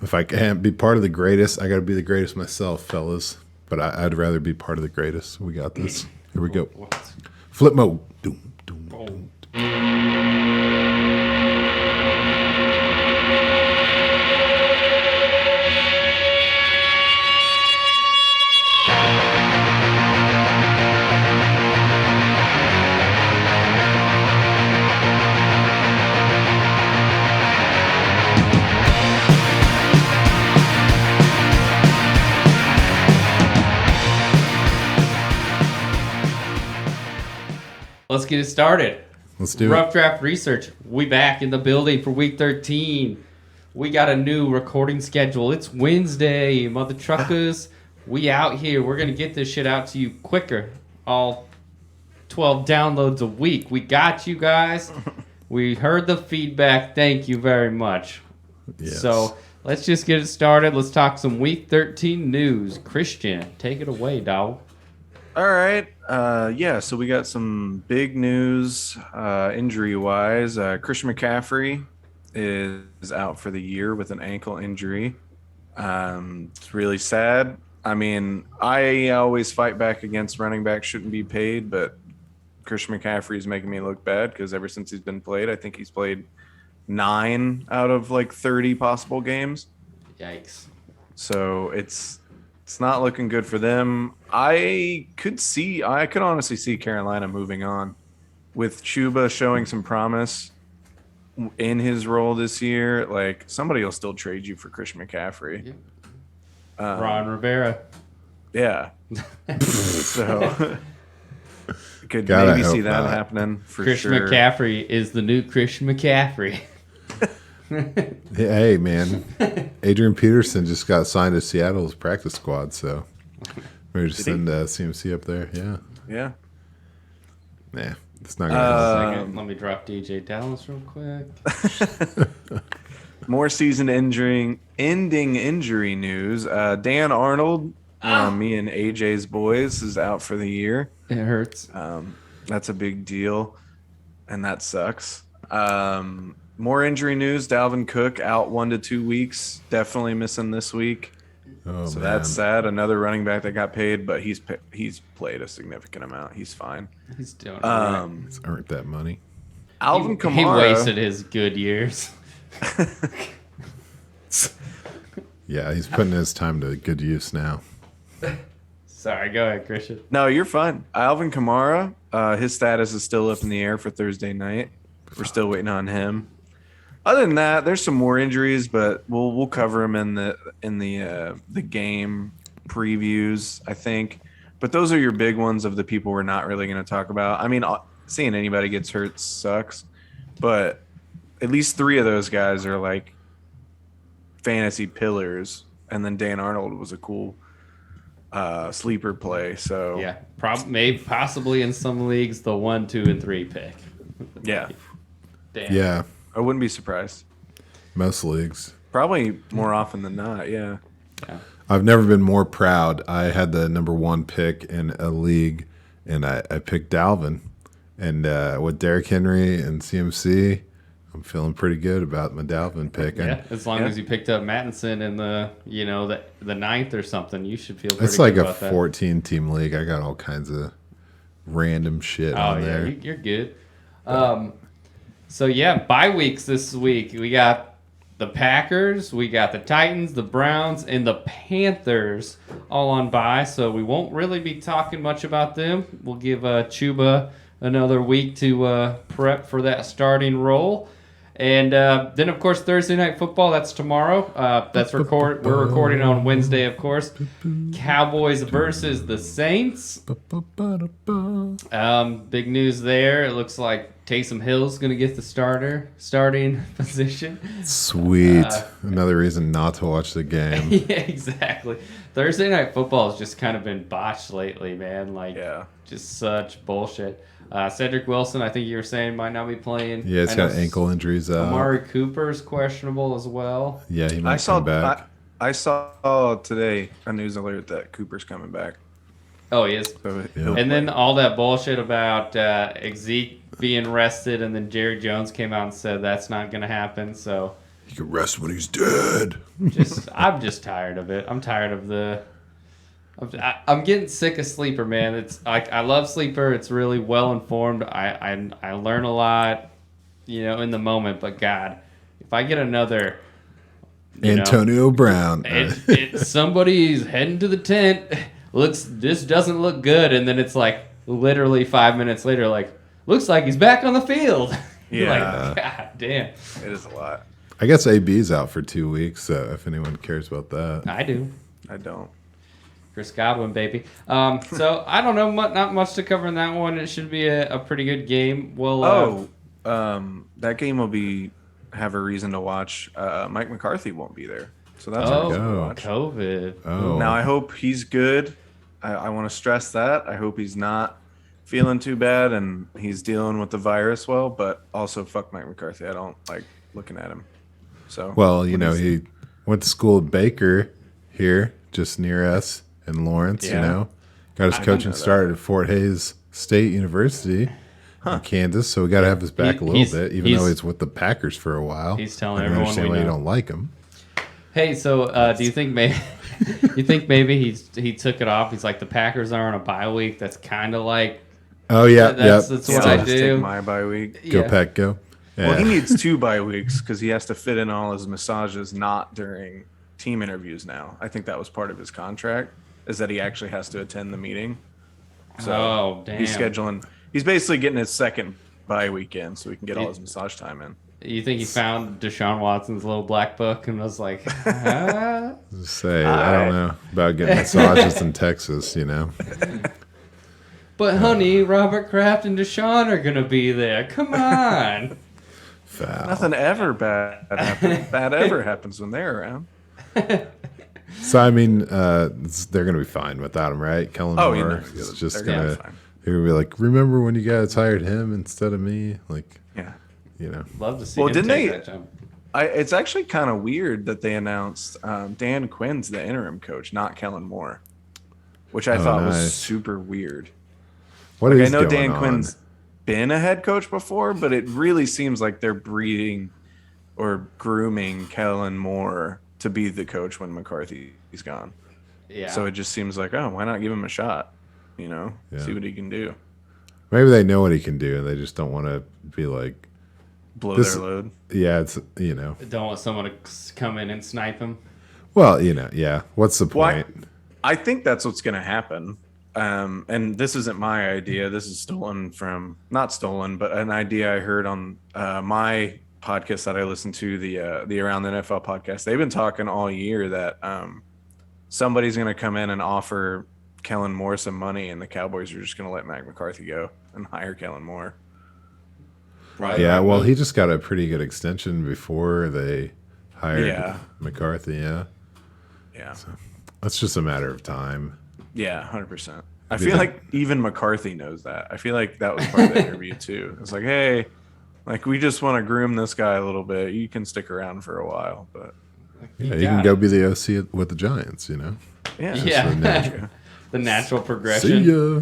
If I can't be part of the greatest, I got to be the greatest myself, fellas. But I'd rather be part of the greatest. We got this. Here we go. Flip mode. Doom, doom, doom. Let's get it started. Let's do Rough it. Draft Research. We back in the building for week 13. We got a new recording schedule. It's Wednesday, mother truckers. We out here. We're going to get this shit out to you quicker. All 12 downloads a week. We got you guys. We heard the feedback. Thank you very much. Yes. So let's just get it started. Let's talk some week 13 news. Christian, take it away, dog. All right. So we got some big news injury-wise. Christian McCaffrey is out for the year with an ankle injury. It's really sad. I mean, I always fight back against running backs shouldn't be paid, but Christian McCaffrey is making me look bad because ever since he's been played, I think he's played 9 out of like 30 possible games. Yikes. So it's not looking good for them. I could honestly see Carolina moving on with Chuba showing some promise in his role this year. Like, somebody will still trade you for Christian McCaffrey. Yeah. Ron Rivera. Yeah. So could God, maybe I see hope that not. happening for Christian sure. McCaffrey is the new Christian McCaffrey. Hey, man. Adrian Peterson just got signed to Seattle's practice squad, so we're just send CMC up there. Yeah. Yeah. Nah, it's not going to help. Second, let me drop DJ Dallas real quick. More season-ending injury news. Dan Arnold, me and AJ's boys, is out for the year. It hurts. That's a big deal, and that sucks. More injury news. Dalvin Cook out 1 to 2 weeks. Definitely missing this week. Oh, So man. that's sad. Another running back that got paid, but he's played a significant amount. He's fine. He's doing all right. He's earned that money. Alvin Kamara. He wasted his good years. Yeah, he's putting his time to good use now. Sorry, go ahead, Christian. No, you're fine. Alvin Kamara. His status is still up in the air for Thursday night. We're still waiting on him. Other than that, there's some more injuries, but we'll cover them in the game previews, I think. But those are your big ones of the people we're not really going to talk about. I mean, seeing anybody gets hurt sucks, but at least 3 of those guys are like fantasy pillars, and then Dan Arnold was a cool sleeper play. So Yeah, maybe possibly in some leagues the 1, 2, and 3 pick. yeah, Damn. Yeah, I wouldn't be surprised. most leagues. Probably more often than not. Yeah. I've never been more proud. I had the number 1 pick in a league, and I picked Dalvin. And with Derrick Henry and CMC, I'm feeling pretty good about my Dalvin pick. Yeah, And as long as you picked up Mattinson in the 9th or something, you should feel pretty it's like good a about that. 14-team league. I got all kinds of random shit Oh on yeah, there. you're good. So yeah, bye weeks this week. We got the Packers, we got the Titans, the Browns, and the Panthers all on bye. So we won't really be talking much about them. We'll give Chuba another week to prep for that starting role. And then, of course, Thursday Night Football. That's tomorrow. We're recording on Wednesday, of course. Cowboys versus the Saints. Big news there. It looks like Taysom Hill's going to get the starting position. Sweet. Another reason not to watch the game. Yeah, exactly. Thursday Night Football has just kind of been botched lately, man. Just such bullshit. Cedric Wilson, I think you were saying, might not be playing. Yeah, it's got ankle injuries out. Amari Cooper's questionable as well. Yeah, he might come back. I saw today a news alert that Cooper's coming back. Oh, he is. So And then all that bullshit about Zeke being rested, and then Jerry Jones came out and said that's not going to happen. So He can rest when he's dead. I'm just tired of it. I'm tired of I'm getting sick of Sleeper, man. It's I love Sleeper. It's really well informed. I learn a lot, in the moment. But God, if I get another Antonio Brown. Somebody's heading to the tent. This doesn't look good, and then it's like literally 5 minutes later, like looks like he's back on the field. Yeah, like, God damn, it is a lot. I guess AB's out for 2 weeks, so if anyone cares about that. I do. I don't. Chris Godwin, baby. So I don't know, not much to cover in that one. It should be a pretty good game. Well, that game will have a reason to watch. Mike McCarthy won't be there, so that's oh, a reason to watch. COVID. Oh. Now I hope he's good. I want to stress that. I hope he's not feeling too bad and he's dealing with the virus well. But also, fuck Mike McCarthy. I don't like looking at him. So Well, he went to school at Baker here, just near us in Lawrence, Yeah. Got his coaching know that. started at Fort Hays State University in Kansas, so we got to have his back a little bit, even though he's with the Packers for a while. He's telling I can everyone understand we why you know. don't like him. Hey, so do you think maybe he took it off? He's like, the Packers are on a bye week. That's kind of like Oh, yeah, that's yep. what Yeah, I I'll just do. take my bye week. Go Yeah. Pack, go. Yeah. Well, he needs 2 bye weeks because he has to fit in all his massages not during team interviews now. I think that was part of his contract, is that he actually has to attend the meeting. So Oh, damn. he's basically getting his second bye weekend so he can get all his massage time in. You think he found Deshaun Watson's little black book and was like, ah? Just say, I don't know about getting massages in Texas, But honey, Robert Kraft and Deshaun are gonna be there. Come on. Foul. Nothing ever bad happens when they're around. So, I mean, they're going to be fine without him, right? Kellen Oh, Moore yeah, is they're just gonna going be to fine. be like, remember when you guys hired him instead of me? Like, Yeah. Love to see Well, him didn't take they- that jump. It's actually kind of weird that they announced Dan Quinn's the interim coach, not Kellen Moore, which I thought was nice. super weird. what Like, I is know going Dan on? Quinn's been a head coach before, but it really seems like they're breeding or grooming Kellen Moore to be the coach when McCarthy's gone. Yeah. So it just seems like, oh, why not give him a shot? Yeah. See what he can do. Maybe they know what he can do, and they just don't want to be like, Blow This- their load. yeah, it's, Don't want someone to come in and snipe him. well, yeah. What's the Why- point? I think that's what's going to happen. And this isn't my idea. This is not stolen, but an idea I heard on my podcast that I listened to, the Around the NFL podcast. They've been talking all year that somebody's going to come in and offer Kellen Moore some money, and the Cowboys are just going to let Mac McCarthy go and hire Kellen Moore. Right. Yeah, well, he just got a pretty good extension before they hired Yeah. McCarthy, yeah. Yeah. That's just a matter of time. Yeah, 100%. I Do you feel think- like even McCarthy knows that. I feel like that was part of the interview too. It's like, hey, like we just want to groom this guy a little bit. You can stick around for a while, but Yeah, you can go be the OC with the Giants, yeah, Yeah. the natural- The natural See progression. ya.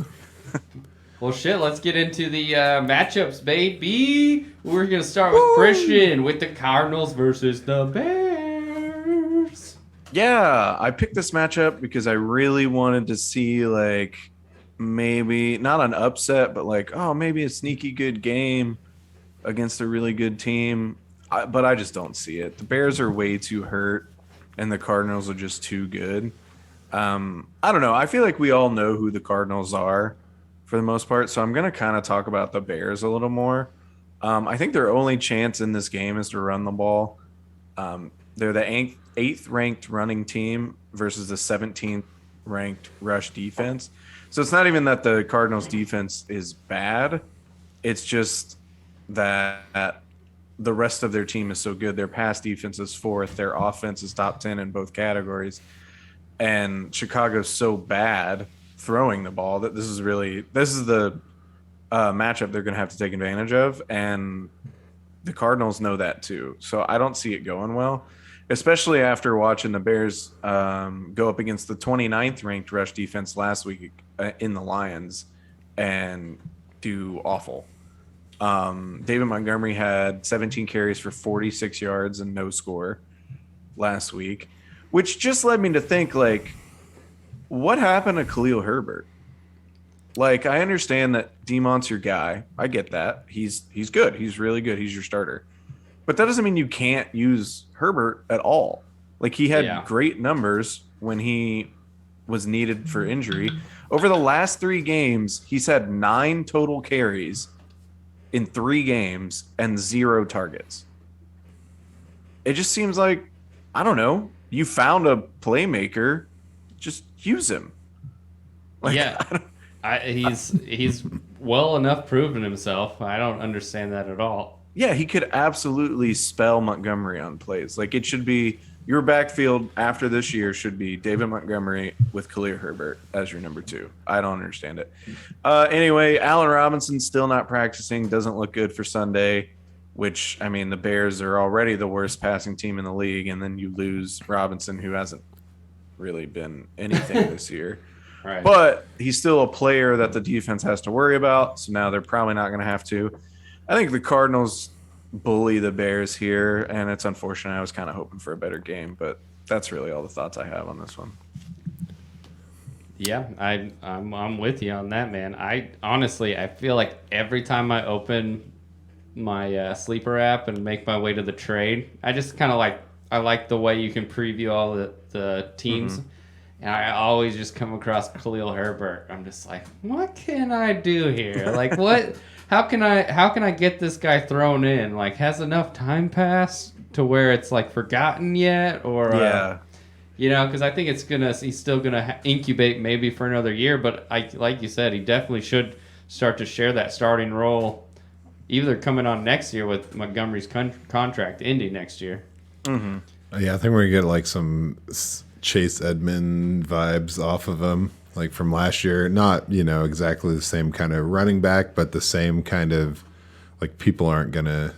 Well, shit, let's get into the matchups, baby. We're going to start with Christian with the Cardinals versus the Bears. Yeah, I picked this matchup because I really wanted to see like maybe not an upset, but like, oh, maybe a sneaky good game against a really good team. But I just don't see it. The Bears are way too hurt, and the Cardinals are just too good. I don't know. I feel like we all know who the Cardinals are for the most part, so I'm going to kind of talk about the Bears a little more. I think their only chance in this game is to run the ball. They're the eighth ranked running team versus the 17th ranked rush defense. So it's not even that the Cardinals defense is bad. It's just that the rest of their team is so good. Their pass defense is fourth. Their offense is top 10 in both categories. And Chicago's so bad throwing the ball that this is the matchup they're going to have to take advantage of. And the Cardinals know that too. So I don't see it going well, especially after watching the Bears go up against the 29th ranked rush defense last week in the Lions and do awful. David Montgomery had 17 carries for 46 yards and no score last week, which just led me to think, like, what happened to Khalil Herbert? Like, I understand that Demon's your guy. I get that. He's good. He's really good. He's your starter. But that doesn't mean you can't use Herbert at all. Like, he had great numbers when he was needed for injury. Over the last 3 games, he's had 9 total carries in 3 games and 0 targets. It just seems like, I don't know, you found a playmaker, just use him. Like, he's well enough proven himself. I don't understand that at all. Yeah, he could absolutely spell Montgomery on plays. Like, it should be your backfield after this year should be David Montgomery with Khalil Herbert as your number 2. I don't understand it. Anyway, Allen Robinson still not practicing. Doesn't look good for Sunday, which, I mean, the Bears are already the worst passing team in the league, and then you lose Robinson, who hasn't really been anything this year. Right. But he's still a player that the defense has to worry about, so now they're probably not going to have to. I think the Cardinals bully the Bears here, and it's unfortunate. I was kind of hoping for a better game, but that's really all the thoughts I have on this one. Yeah, I'm with you on that, man. I feel like every time I open my sleeper app and make my way to the trade, I just kind of like the way you can preview all the teams. Mm-hmm. And I always just come across Khalil Herbert. I'm just like, what can I do here? Like, what? How can I get this guy thrown in? Like, has enough time passed to where it's like forgotten yet? Or because I think he's still gonna incubate maybe for another year. But like you said, he definitely should start to share that starting role, either coming on next year with Montgomery's contract ending next year. Mm-hmm. Yeah, I think we're gonna get like some Chase Edmond vibes off of him, like from last year. Not, exactly the same kind of running back, but the same kind of, like, people aren't going to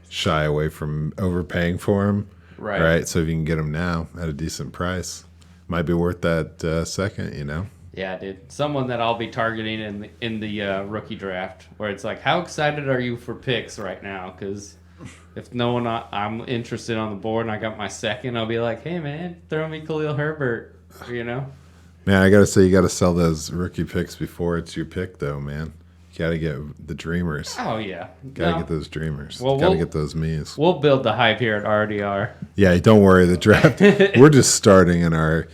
shy away from overpaying for him. Right. So if you can get him now at a decent price, might be worth that second, Yeah, dude. Someone that I'll be targeting in the rookie draft, where it's like, how excited are you for picks right now? Because if no one I'm interested on the board and I got my second, I'll be like, hey, man, throw me Khalil Herbert, Man, I got to say, you got to sell those rookie picks before it's your pick, though, man. You got to get the dreamers. Oh, yeah. Got to get those dreamers. Got to get those me's. We'll build the hype here at RDR. Yeah, don't worry. The draft, we're just starting in our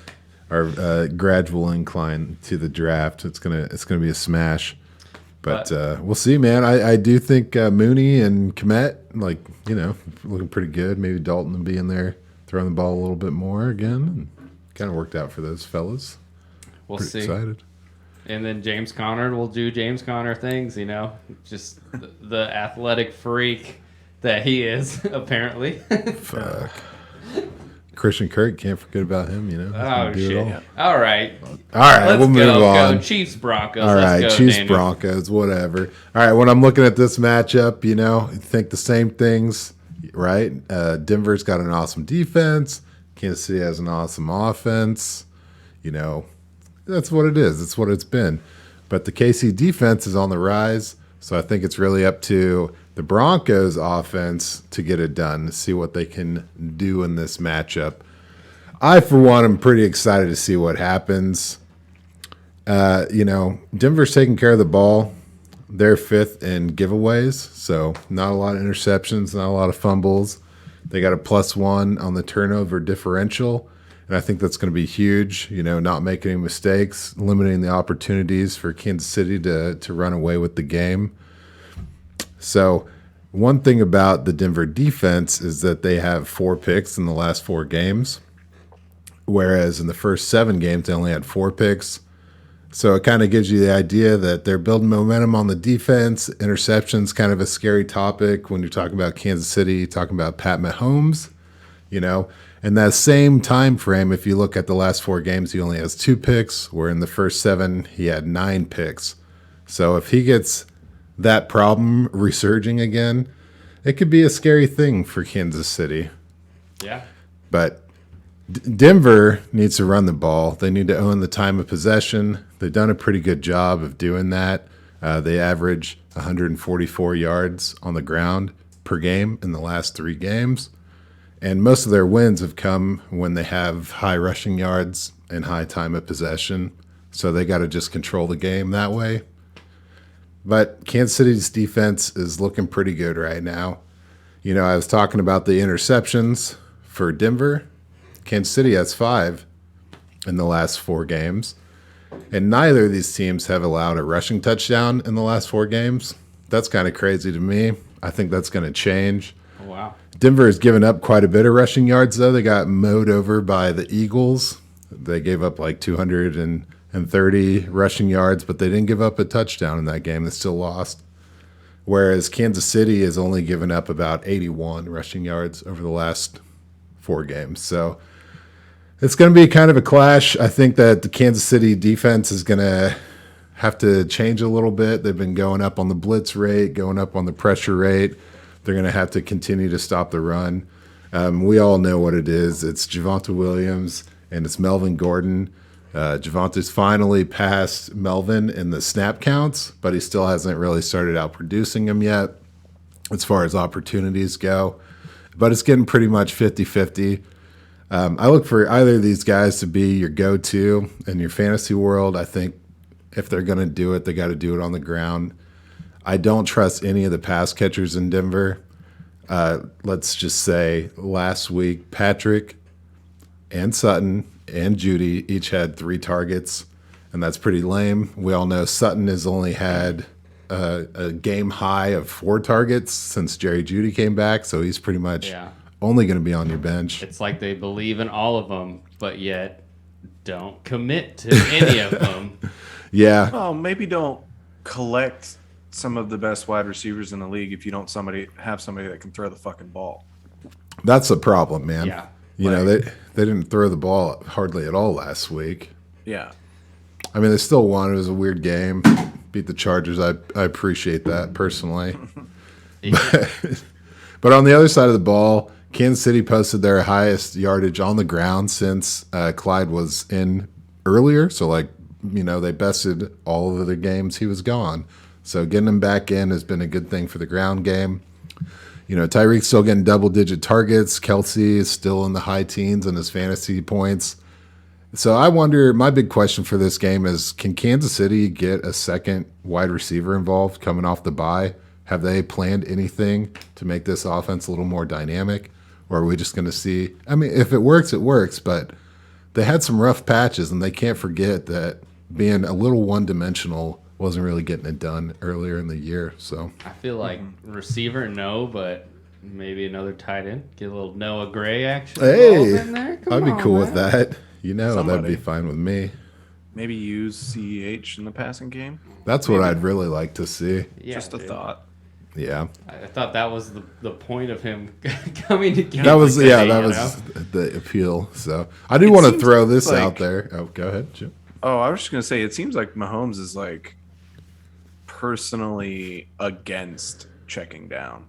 gradual incline to the draft. It's gonna be a smash. But we'll see, man. I do think Mooney and Kmet, looking pretty good. Maybe Dalton will be in there throwing the ball a little bit more again. Kind of worked out for those fellas. We'll pretty see. Excited. And then James Conner will do James Conner things, just the athletic freak that he is, apparently. Fuck. Christian Kirk, can't forget about him, Oh, shit. All right. We'll move on. Go. Chiefs, Broncos. All right, Chiefs, Daniel. Broncos, whatever. All right, when I'm looking at this matchup, you think the same things, right? Denver's got an awesome defense. Kansas City has an awesome offense. That's what it is. That's what it's been. But the KC defense is on the rise, so I think it's really up to the Broncos offense to get it done, to see what they can do in this matchup. I, for one, am pretty excited to see what happens. Denver's taking care of the ball. They're 5th in giveaways, so not a lot of interceptions, not a lot of fumbles. They got a +1 on the turnover differential, and I think that's going to be huge, not making any mistakes, limiting the opportunities for Kansas City to run away with the game. So one thing about the Denver defense is that they have 4 picks in the last 4 games, whereas in the first 7 games they only had 4 picks. So it kind of gives you the idea that they're building momentum on the defense. Interceptions kind of a scary topic when you're talking about Kansas City, talking about Pat Mahomes, And that same time frame, if you look at the last 4 games, he only has 2 picks, where in the first 7 he had 9 picks. So if he gets that problem resurging again, it could be a scary thing for Kansas City. Yeah. But Denver needs to run the ball. They need to own the time of possession. They've done a pretty good job of doing that. They average 144 yards on the ground per game in the last 3 games. And most of their wins have come when they have high rushing yards and high time of possession. So they got to just control the game that way. But Kansas City's defense is looking pretty good right now. You know, I was talking about the interceptions for Denver. Kansas City has 5 in the last 4 games. And neither of these teams have allowed a rushing touchdown in the last 4 games. That's kind of crazy to me. I think that's going to change. Oh, wow. Denver has given up quite a bit of rushing yards, though. They got mowed over by the Eagles. They gave up like 230 rushing yards, but they didn't give up a touchdown in that game. They still lost. Whereas Kansas City has only given up about 81 rushing yards over the last 4 games. So it's going to be kind of a clash. I think that the Kansas City defense is going to have to change a little bit. They've been going up on the blitz rate, going up on the pressure rate. They're going to have to continue to stop the run. We all know what it is. It's Javonte Williams and it's Melvin Gordon. Javonte's finally passed Melvin in the snap counts, but he still hasn't really started out producing them yet as far as opportunities go. But it's getting pretty much 50-50. I look for either of these guys to be your go-to in your fantasy world. I think if they're going to do it, they got to do it on the ground. I don't trust any of the pass catchers in Denver. Let's just say last week, Patrick and Sutton and Judy each had 3 targets, and that's pretty lame. We all know Sutton has only had a game high of 4 targets since Jerry Judy came back, so he's pretty much only going to be on your bench. It's like they believe in all of them, but yet don't commit to any of them. Yeah. Well, maybe don't collect some of the best wide receivers in the league if you don't have somebody that can throw the fucking ball. That's a problem, man. Yeah. You know, they didn't throw the ball hardly at all last week. Yeah. I mean, they still won. It was a weird game. Beat the Chargers. I appreciate that personally. But on the other side of the ball, Kansas City posted their highest yardage on the ground since Clyde was in earlier. So, like, you know, they bested all of the games he was gone. So getting him back in has been a good thing for the ground game. You know, Tyreek's still getting double-digit targets. Kelsey is still in the high teens in his fantasy points. So I wonder, my big question for this game is, can Kansas City get a second wide receiver involved coming off the bye? Have they planned anything to make this offense a little more dynamic? Or are we just going to see, I mean, if it works, it works, but they had some rough patches, and they can't forget that being a little one-dimensional wasn't really getting it done earlier in the year. So I feel like receiver, no, but maybe another tight end. Get a little Noah Gray action. Hey, in there. I'd be on, cool man. with that. You know, Somebody. that'd be fine with me. Maybe use CEH in the passing game. That's what I'd really like to see. Yeah, Just a dude. thought. Yeah. I thought that was the point of him coming to Kansas That was City, that you was know? the appeal. So I do It want to seems throw this like- out there. Oh, go ahead, Jim. Oh, I was just gonna say, it seems like Mahomes is like personally against checking down.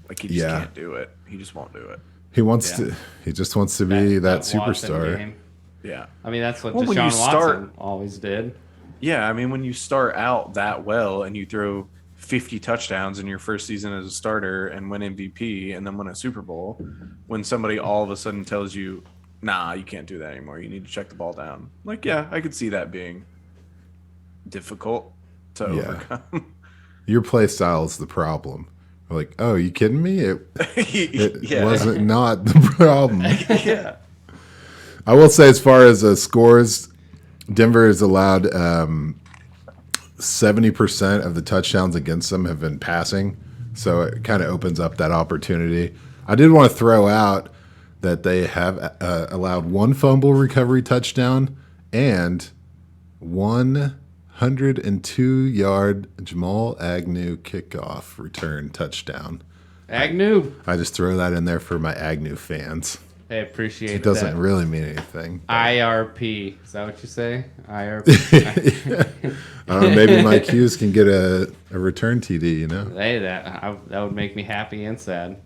Like he just Yeah. can't do it. He just won't do it. He wants Yeah. to. He just wants to be that Watson superstar. game. Yeah. I mean, that's what Well, when Deshaun you start- Watson always did. Yeah, I mean, when you start out that well and you throw 50 touchdowns in your first season as a starter and win MVP and then win a Super Bowl, when somebody all of a sudden tells you, nah, you can't do that anymore. You need to check the ball down. Like, yeah, I could see that being difficult to overcome. Your play style is the problem. Like, oh, you kidding me? It yeah. wasn't not the problem. Yeah. I will say, as far as scores, Denver has allowed 70% of the touchdowns against them have been passing, so it kind of opens up that opportunity. I did want to throw out that they have allowed 1 fumble recovery touchdown and 102-yard Jamal Agnew kickoff return touchdown. Agnew. I just throw that in there for my Agnew fans. Hey, appreciate It doesn't that. really mean anything. IRP. Is that what you say? IRP. I don't know, maybe my Q's can get a return TD, you know? Hey, that would make me happy and sad.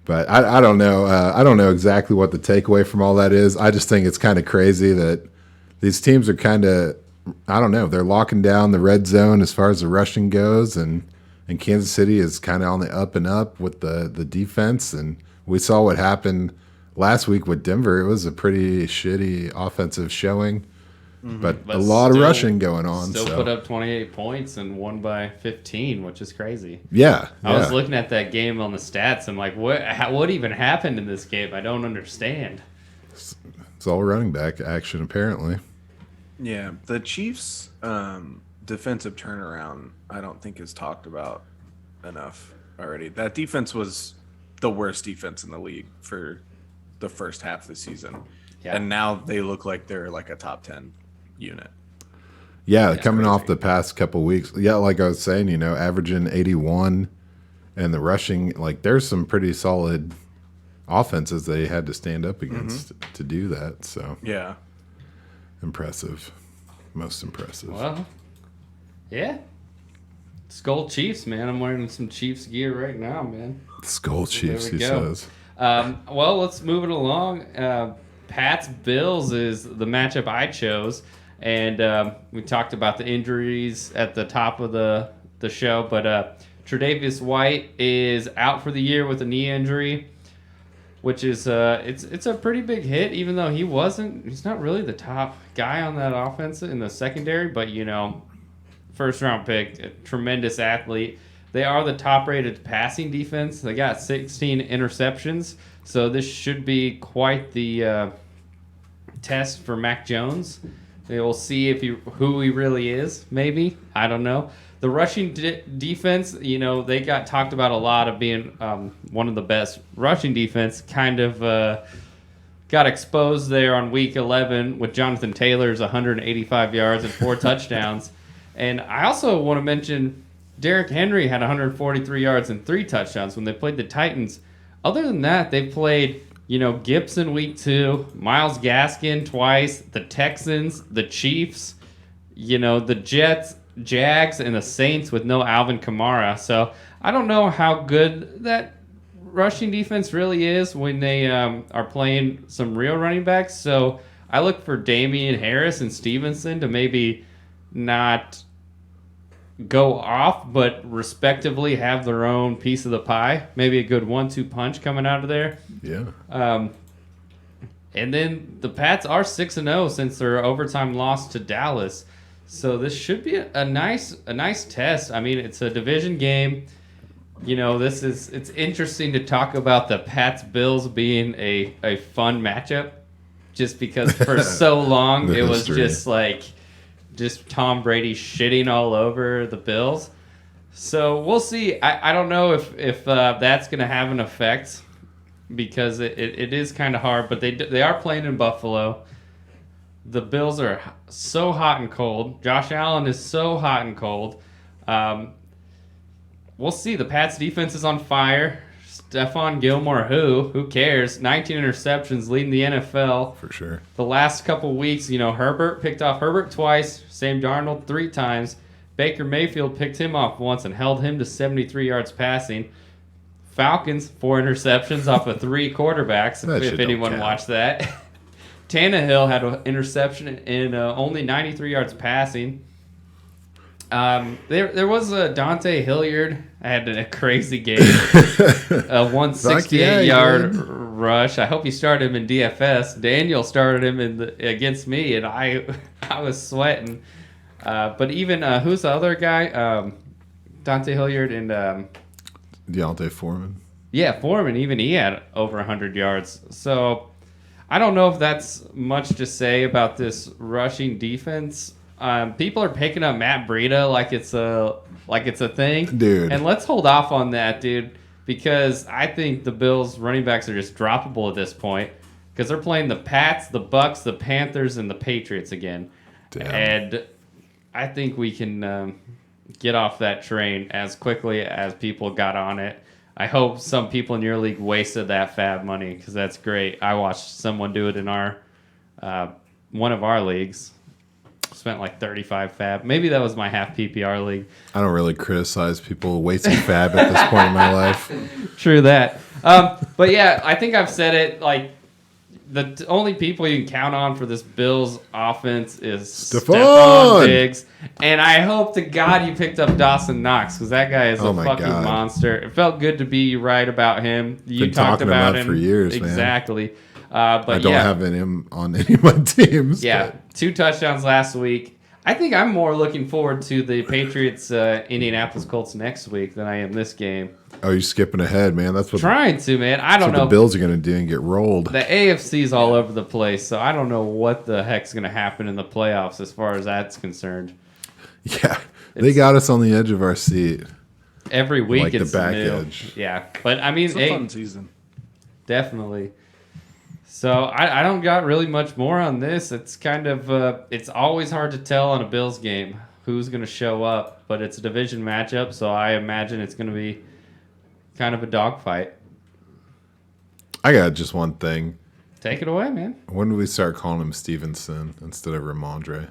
But I don't know. I don't know exactly what the takeaway from all that is. I just think it's kind of crazy that these teams are kind of I don't know. They're locking down the red zone as far as the rushing goes, and Kansas City is kind of on the up and up with the defense. And we saw what happened last week with Denver. It was a pretty shitty offensive showing, but a lot of rushing going on. Still put up 28 points and won by 15, which is crazy. Yeah, I was looking at that game on the stats. I'm like, what even happened in this game? I don't understand. It's all running back action, apparently. Yeah, the Chiefs' defensive turnaround, I don't think is talked about enough already. That defense was the worst defense in the league for the first half of the season. Yeah. And now they look like they're like a top 10 unit. Yeah, coming off the past couple weeks. Yeah, like I was saying, averaging 81 and the rushing, like there's some pretty solid offenses they had to stand up against to do that. So yeah. Impressive. Most impressive. Well, yeah. Skull Chiefs, man. I'm wearing some Chiefs gear right now, man. Skull Chiefs, he says. Well, let's move it along. Pats Bills is the matchup I chose. And we talked about the injuries at the top of the show. But Tre'Davious White is out for the year with a knee injury, which is it's a pretty big hit, even though he's not really the top guy on that offense in the secondary, but first round pick, a tremendous athlete. They are the top rated passing defense. They got 16 interceptions, so this should be quite the test for Mac Jones. They will see who he really is, maybe. I don't know. The rushing defense, they got talked about a lot of being one of the best rushing defense. Kind of got exposed there on week 11 with Jonathan Taylor's 185 yards and 4 touchdowns. And I also want to mention Derrick Henry had 143 yards and 3 touchdowns when they played the Titans. Other than that, they played, Gibson week 2, Myles Gaskin twice, the Texans, the Chiefs, the Jets, Jags, and the Saints with no Alvin Kamara. So I don't know how good that rushing defense really is when they are playing some real running backs. So I look for Damian Harris and Stevenson to maybe not go off, but respectively have their own piece of the pie. Maybe a good 1-2 punch coming out of there. Yeah. And then the Pats are 6-0 since their overtime loss to Dallas. So this should be a nice test. I mean, it's a division game. It's interesting to talk about the Pats Bills being a fun matchup, just because for so long it was just Tom Brady shitting all over the Bills. So we'll see. I don't know if that's going to have an effect, because it is kind of hard, but they are playing in Buffalo. The Bills are so hot and cold. Josh Allen is so hot and cold. We'll see. The Pats defense is on fire. Stephon Gilmore, who cares? 19 interceptions, leading the NFL. For sure. The last couple weeks, Herbert picked off Herbert twice, Sam Darnold 3 times. Baker Mayfield picked him off once and held him to 73 yards passing. Falcons, 4 interceptions off of 3 quarterbacks, if anyone watched that. Tannehill had an interception and only 93 yards passing. There was a Dante Hilliard. I had a crazy game. A 168-yard rush. I hope he started him in DFS. Daniel started him against me, and I was sweating. But even who's the other guy? Dante Hilliard and Deontay Foreman. Yeah, Foreman. Even he had over 100 yards. So I don't know if that's much to say about this rushing defense. People are picking up Matt Breida like it's a thing, dude. And let's hold off on that, dude, because I think the Bills running backs are just droppable at this point, because they're playing the Pats, the Bucks, the Panthers, and the Patriots again. Damn. And I think we can get off that train as quickly as people got on it. I hope some people in your league wasted that fab money, because that's great. I watched someone do it in our one of our leagues. Spent like 35 fab. Maybe that was my half PPR league. I don't really criticize people wasting fab at this point in my life. True that. But yeah, I think I've said it. Like, the only people you can count on for this Bills offense is Stephon Diggs. And I hope to God you picked up Dawson Knox because that guy is a fucking monster. It felt good to be right about him. You talked about him for years, exactly. Man. But I don't have him on any of my teams. Yeah, but. 2 touchdowns last week. I think I'm more looking forward to the Patriots Indianapolis Colts next week than I am this game. Oh, you're skipping ahead, man. That's what man. I don't know. The Bills are going to do and get rolled. The AFC's all over the place, so I don't know what the heck's going to happen in the playoffs as far as that's concerned. Yeah, they got us on the edge of our seat. Every week like it's the back new. edge. Yeah, but I mean, it's a fun season. Definitely. So I don't got really much more on this. It's kind of it's always hard to tell on a Bills game who's going to show up, but it's a division matchup, so I imagine it's going to be kind of a dogfight. I got just one thing. Take it away, man. When do we start calling him Stevenson instead of Ramondre?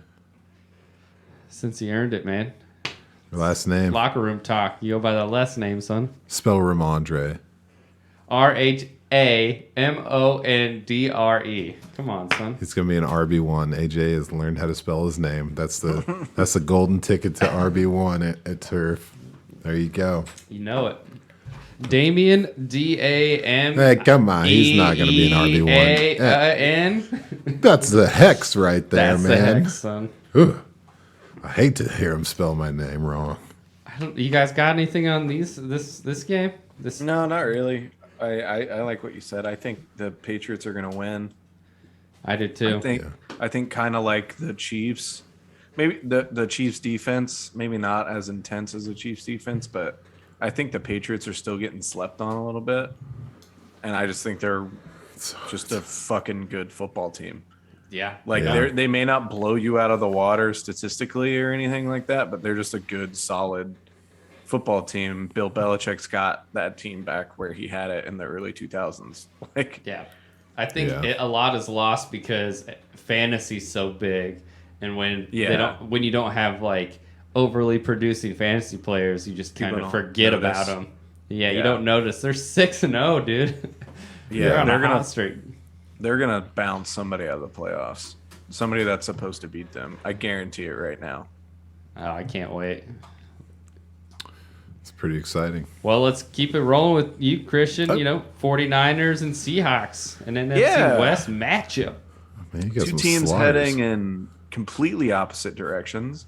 Since he earned it, man. Your last name. Locker room talk. You go by the last name, son. Spell Ramondre. RHAMONDRE. Come on, son. He's gonna be an RB1. AJ has learned how to spell his name. That's the golden ticket to RB1 at Turf. There you go. You know it. Damian DAM. Hey, come on. He's not gonna be an RB1. N. That's the hex right there, That's man. the hex, son. Ooh. I hate to hear him spell my name wrong. You guys got anything on this game? No, not really. I like what you said. I think the Patriots are going to win. I did too. I think kind of like the Chiefs. Maybe the Chiefs defense, maybe not as intense as the Chiefs defense, but I think the Patriots are still getting slept on a little bit. And I just think they're just a fucking good football team. Yeah. They may not blow you out of the water statistically or anything like that, but they're just a good, solid football team. Bill Belichick's got that team back where he had it in the early 2000s. I think a lot is lost because fantasy's so big, and when you don't have like overly producing fantasy players, you just kind of forget about them. Yeah, you don't notice. They're 6-0, dude. Yeah, they're gonna bounce somebody out of the playoffs. Somebody that's supposed to beat them. I guarantee it right now. Oh, I can't wait. It's pretty exciting. Well, let's keep it rolling with you, Christian. 49ers and Seahawks, an NFC West matchup. Man, you got 2 teams heading in completely opposite directions.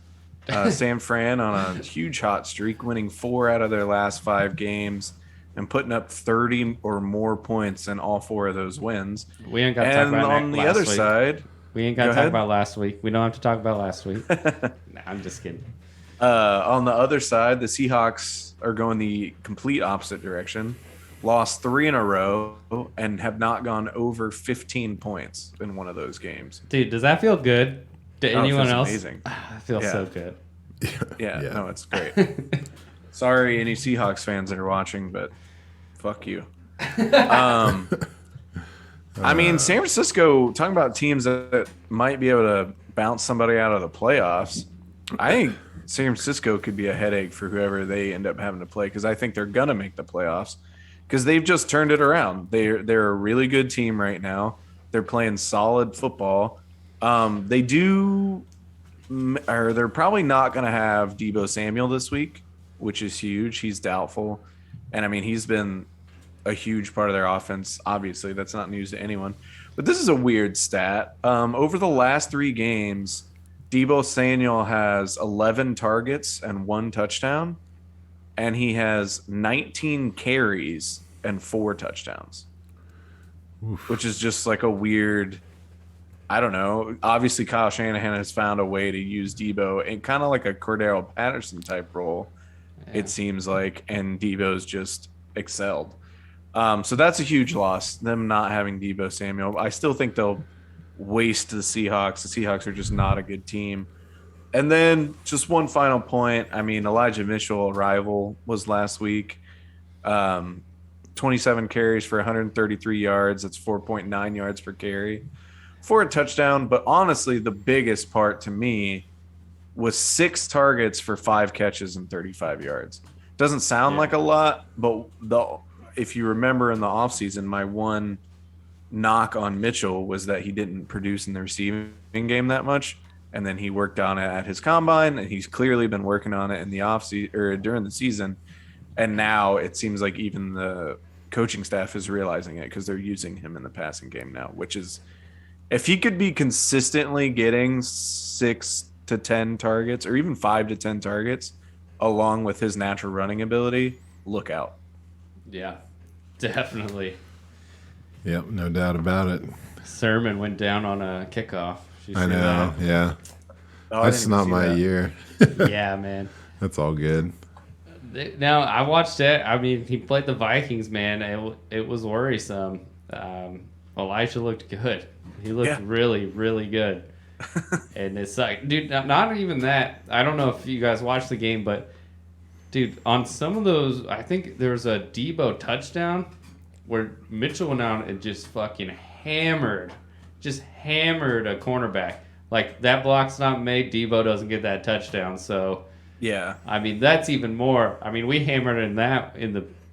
San Fran on a huge hot streak, winning 4 out of their last 5 games and putting up 30 or more points in all 4 of those wins. We ain't got to talk about that on the other side. We ain't got to talk about last week. We don't have to talk about last week. Nah, I'm just kidding. On the other side, the Seahawks are going the complete opposite direction. Lost 3 in a row and have not gone over 15 points in one of those games. Dude, does that feel good to anyone else? Amazing. It feels so good. Yeah, no, it's great. Sorry, any Seahawks fans that are watching, but fuck you. I mean, San Francisco, talking about teams that might be able to bounce somebody out of the playoffs, I think San Francisco could be a headache for whoever they end up having to play because I think they're going to make the playoffs because they've just turned it around. They're a really good team right now. They're playing solid football. They're probably not going to have Deebo Samuel this week, which is huge. He's doubtful. And, I mean, he's been a huge part of their offense. Obviously, that's not news to anyone. But this is a weird stat. Over the last 3 games, Deebo Samuel has 11 targets and 1 touchdown, and he has 19 carries and 4 touchdowns, which is just like a weird, I don't know. Obviously, Kyle Shanahan has found a way to use Deebo in kind of like a Cordero Patterson type role, it seems like, and Deebo's just excelled. So that's a huge loss, them not having Deebo Samuel. I still think they'll waste the Seahawks. The Seahawks are just not a good team. And then just one final point. I mean, Elijah Mitchell, rival, was last week. 27 carries for 133 yards. That's 4.9 yards per carry for a touchdown. But honestly, the biggest part to me was 6 targets for 5 catches and 35 yards. Doesn't sound like a lot, but if you remember in the offseason, my one knock on Mitchell was that he didn't produce in the receiving game that much. And then he worked on it at his combine, and he's clearly been working on it in the offseason or during the season. And now it seems like even the coaching staff is realizing it because they're using him in the passing game now, which is, if he could be consistently getting 6 to 10 targets or even 5 to 10 targets along with his natural running ability, look out. Yeah, definitely. Yep, no doubt about it. Sermon went down on a kickoff. Did you I see know, yeah. Oh, I That's didn't not see my that. year. that? Yeah, man. That's all good. Now I watched it. I mean, he played the Vikings, man. It was worrisome. Elijah looked good. He looked really, really good. And it's like, dude, not even that. I don't know if you guys watched the game, but dude, on some of those, I think there was a Debo touchdown where Mitchell went out and just fucking hammered a cornerback. Like, that block's not made, Debo doesn't get that touchdown. So, Yeah. I mean, that's even more. I mean, we hammered in that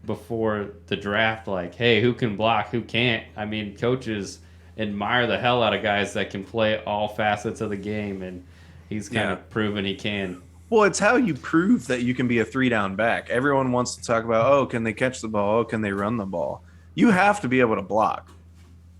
before the draft, like, hey, who can block, who can't? I mean, coaches admire the hell out of guys that can play all facets of the game, and he's kind of proven he can. Well, it's how you prove that you can be a 3-down back. Everyone wants to talk about, oh, can they catch the ball? Oh, can they run the ball? You have to be able to block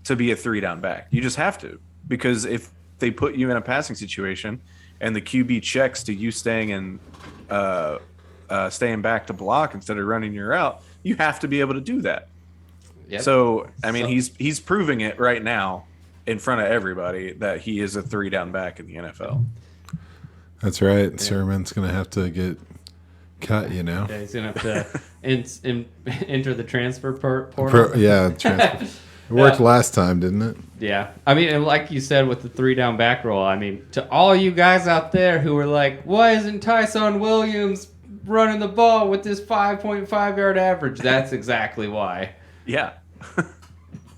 to be a 3-down back. You just have to. Because if they put you in a passing situation and the QB checks to you staying back to block instead of running your route, you have to be able to do that. Yep. So, I mean, he's proving it right now in front of everybody that he is a 3-down back in the NFL. That's right. Yeah. Sermon's going to have to get cut, you know. Yeah, he's going to have to enter the transfer portal. Transfer. It worked last time, didn't it? Yeah. I mean, and like you said with the 3-down back roll, I mean, to all you guys out there who are like, why isn't Tyson Williams running the ball with this 5.5 yard average? That's exactly why. Yeah.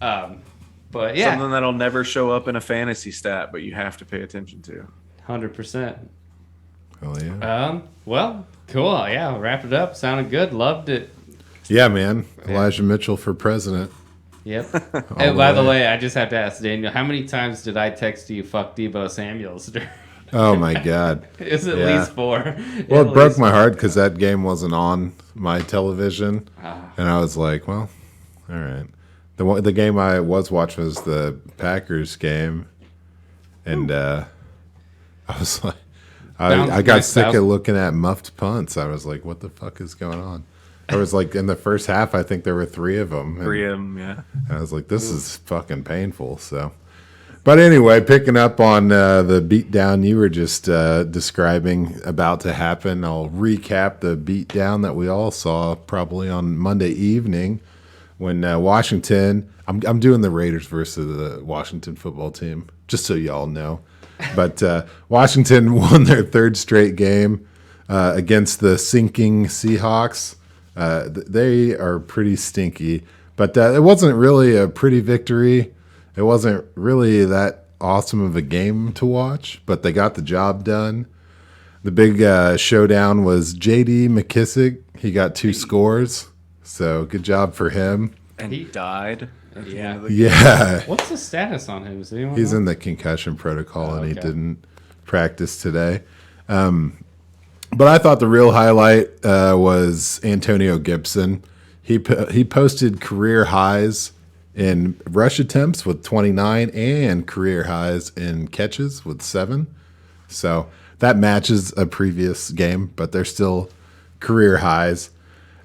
But yeah. Something that'll never show up in a fantasy stat, but you have to pay attention to. 100%. Hell yeah. Well, cool. Yeah, wrapped it up. Sounded good. Loved it. Yeah, man. Elijah Mitchell for president. Yep. And by the way, I just have to ask Daniel, how many times did I text you "fuck Debo Samuels"? Oh my God. It's at least 4. Well, it broke my heart because that game wasn't on my television, and I was like, well, all right. The game I was watching was the Packers game, and I was like, I got sick of looking at muffed punts. I was like, what the fuck is going on? I was like, in the first half, I think there were 3 of them. 3 of them, yeah. I was like, this is fucking painful. So, but anyway, picking up on the beatdown you were just describing about to happen, I'll recap the beatdown that we all saw probably on Monday evening when Washington. I'm doing the Raiders versus the Washington football team, just so y'all know. But Washington won their 3rd straight game against the sinking Seahawks. They are pretty stinky, but it wasn't really a pretty victory. It wasn't really that awesome of a game to watch, but they got the job done. The big showdown was J.D. McKissick. He got 2 scores, so good job for him. And he died. Yeah. What's the status on him? He's in the concussion protocol, and he didn't practice today. But I thought the real highlight was Antonio Gibson. He posted career highs in rush attempts with 29 and career highs in catches with 7. So that matches a previous game, but they're still career highs.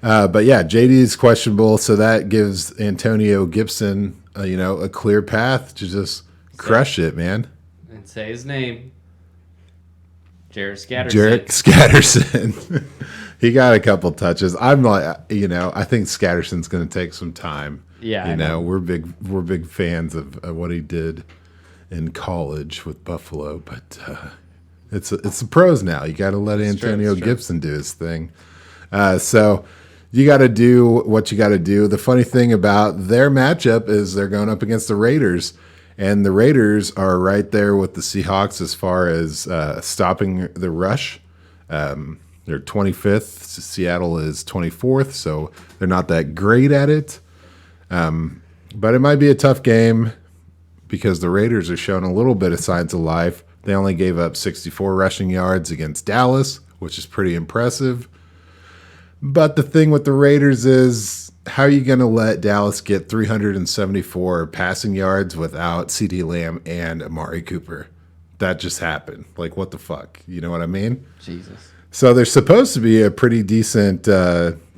But yeah, JD's questionable, so that gives Antonio Gibson, a clear path to just crush it, man. And say his name. Jarek Scatterson. He got a couple touches. I'm like, I think Scatterson's going to take some time. Yeah, we're big fans of what he did in college with Buffalo, but it's the pros now. You got to let Antonio Gibson do his thing. So you got to do what you got to do. The funny thing about their matchup is they're going up against the Raiders. And the Raiders are right there with the Seahawks as far as stopping the rush. They're 25th. Seattle is 24th, so they're not that great at it. But it might be a tough game because the Raiders are showing a little bit of signs of life. They only gave up 64 rushing yards against Dallas, which is pretty impressive. But the thing with the Raiders is, how are you going to let Dallas get 374 passing yards without CeeDee Lamb and Amari Cooper? That just happened. Like, what the fuck? You know what I mean? Jesus. So there's supposed to be a pretty decent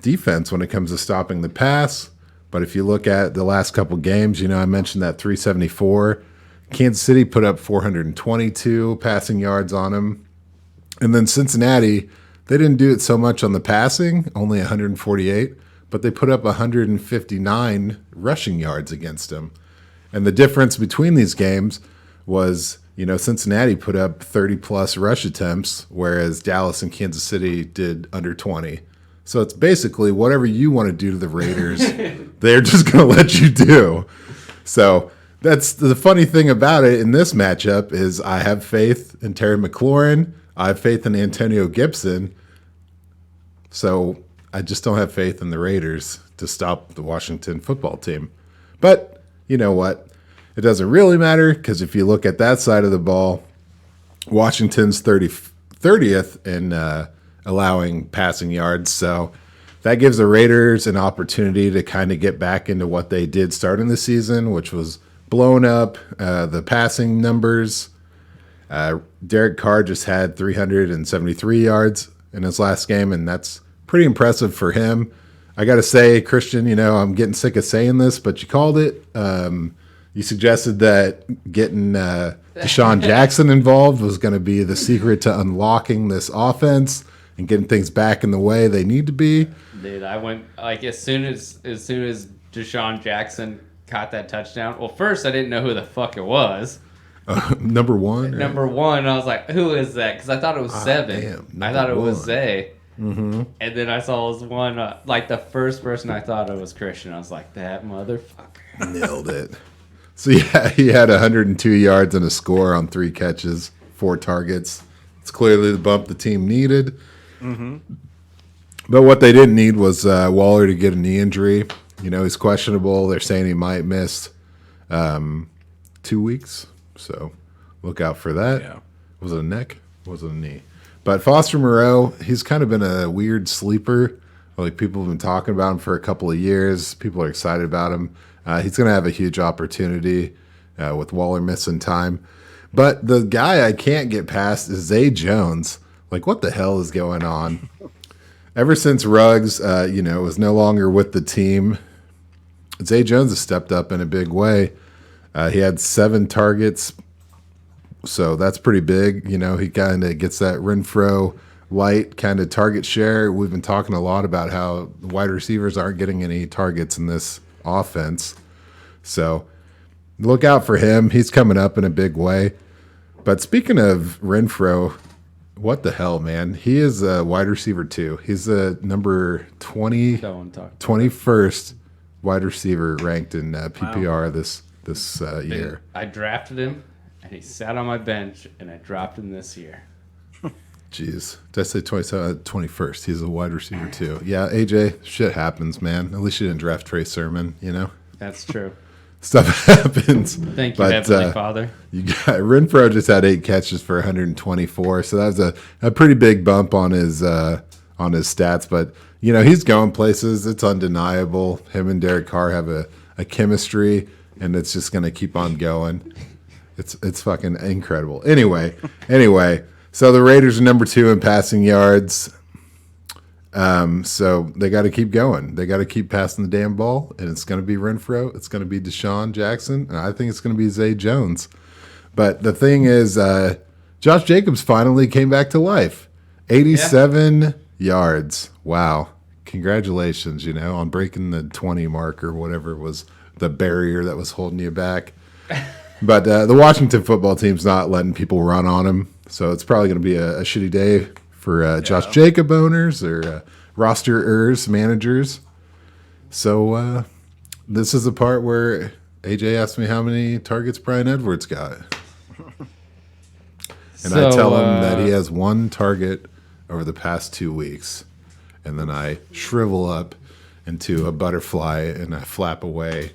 defense when it comes to stopping the pass. But if you look at the last couple games, I mentioned that 374. Kansas City put up 422 passing yards on them. And then Cincinnati, they didn't do it so much on the passing, only 148, but they put up 159 rushing yards against them. And the difference between these games was, Cincinnati put up 30-plus rush attempts, whereas Dallas and Kansas City did under 20. So it's basically whatever you want to do to the Raiders, they're just going to let you do. So that's the funny thing about it in this matchup is I have faith in Terry McLaurin. I have faith in Antonio Gibson. So I just don't have faith in the Raiders to stop the Washington football team. But you know what? It doesn't really matter because if you look at that side of the ball, Washington's 30th in allowing passing yards. So that gives the Raiders an opportunity to kind of get back into what they did starting the season, which was blowing up the passing numbers. Derek Carr just had 373 yards in his last game, and that's pretty impressive for him. I got to say, Christian, I'm getting sick of saying this, but you called it. You suggested that getting Deshaun Jackson involved was going to be the secret to unlocking this offense and getting things back in the way they need to be. Dude, I went as soon as Deshaun Jackson caught that touchdown. Well, first I didn't know who the fuck it was. Number one? Number one. I was like, who is that? Because I thought it was 7. Damn, I thought it was Zay. Mm-hmm. And then I saw it was one, the first person I thought it was Christian. I was like, that motherfucker. Nailed it. So, yeah, he had 102 yards and a score on 3 catches, 4 targets. It's clearly the bump the team needed. Mm-hmm. But what they didn't need was Waller to get a knee injury. He's questionable. They're saying he might miss 2 weeks. So look out for that. Yeah. Was it a neck? Was it a knee? But Foster Moreau, he's kind of been a weird sleeper. Like, people have been talking about him for a couple of years. People are excited about him. He's going to have a huge opportunity with Waller missing time. But the guy I can't get past is Zay Jones. Like, what the hell is going on? Ever since Ruggs, was no longer with the team, Zay Jones has stepped up in a big way. He had 7 targets, so that's pretty big. He kind of gets that Renfro light kind of target share. We've been talking a lot about how wide receivers aren't getting any targets in this offense. So look out for him. He's coming up in a big way. But speaking of Renfro, what the hell, man? He is a wide receiver too. He's the number 21st wide receiver ranked in PPR this year. I drafted him, and he sat on my bench, and I dropped him this year. Jeez. Did I say 21st? He's a wide receiver too. Yeah, AJ, shit happens, man. At least you didn't draft Trey Sermon, That's true. Stuff happens. Thank you, Heavenly Father. You got Renfro just had 8 catches for 124, so that was a pretty big bump on his stats. But he's going places. It's undeniable. Him and Derek Carr have a chemistry, and it's just going to keep on going. It's fucking incredible. Anyway, so the Raiders are number 2 in passing yards. So they got to keep going. They got to keep passing the damn ball, and it's going to be Renfro. It's going to be Deshaun Jackson, and I think it's going to be Zay Jones. But the thing is, Josh Jacobs finally came back to life. 87 yards. Wow. Congratulations, on breaking the 20 mark or whatever was the barrier that was holding you back. But the Washington football team's not letting people run on him, so it's probably going to be a shitty day for Josh Jacob owners or roster-ers, managers. So this is the part where AJ asked me how many targets Bryan Edwards got. And I tell him that he has 1 target over the past 2 weeks. And then I shrivel up into a butterfly and I flap away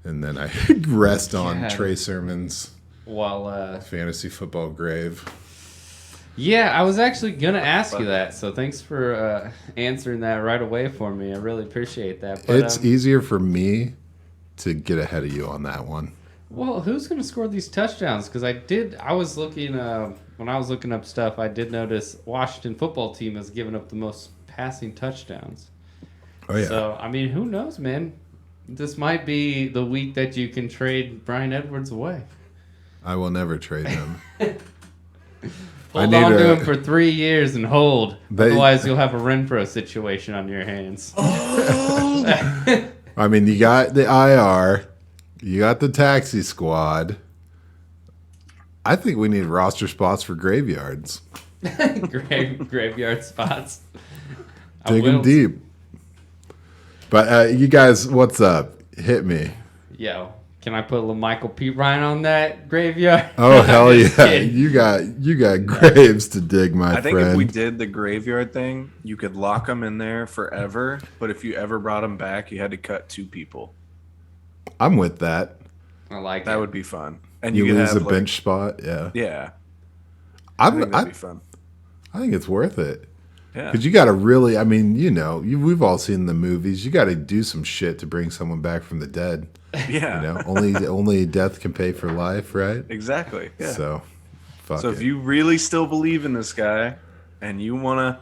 And then I rest on God. Trey Sermon's While fantasy football grave. yeah, I was actually gonna ask you that, so thanks for answering that right away for me. I really appreciate that. But, It's easier for me to get ahead of you on that one. well, who's gonna score these touchdowns? Because I was looking when I was looking up stuff. I did notice Washington football team has given up the most passing touchdowns. Oh, yeah. So I mean, who knows, man? This might be the week that you can trade Bryan Edwards away. I will never trade him. Hold on to him for 3 years and hold. They- Otherwise, you'll have a Renfro situation on your hands. I mean, you got the IR, you got the taxi squad. I think we need roster spots for graveyards. Graveyard spots. I Dig will- them deep. But you guys, what's up? Hit me. Yo, can I put a little Michael P. Ryan on that graveyard? Oh hell I'm yeah! just kidding. You got graves to dig, my I think friend. if we did the graveyard thing, you could lock them in there forever. But if you ever brought them back, you had to cut 2 people. I'm with that. I like That it. would be fun. And You could lose have, a like- bench spot. Yeah, Yeah, I think that'd I be fun. think it's worth it. Yeah, Because you got to really, I mean, we've all seen the movies. You got to do some shit to bring someone back from the dead. yeah, You know, only death can pay for life, right? exactly. Yeah. So, fuck So it. if you really still believe in this guy and you want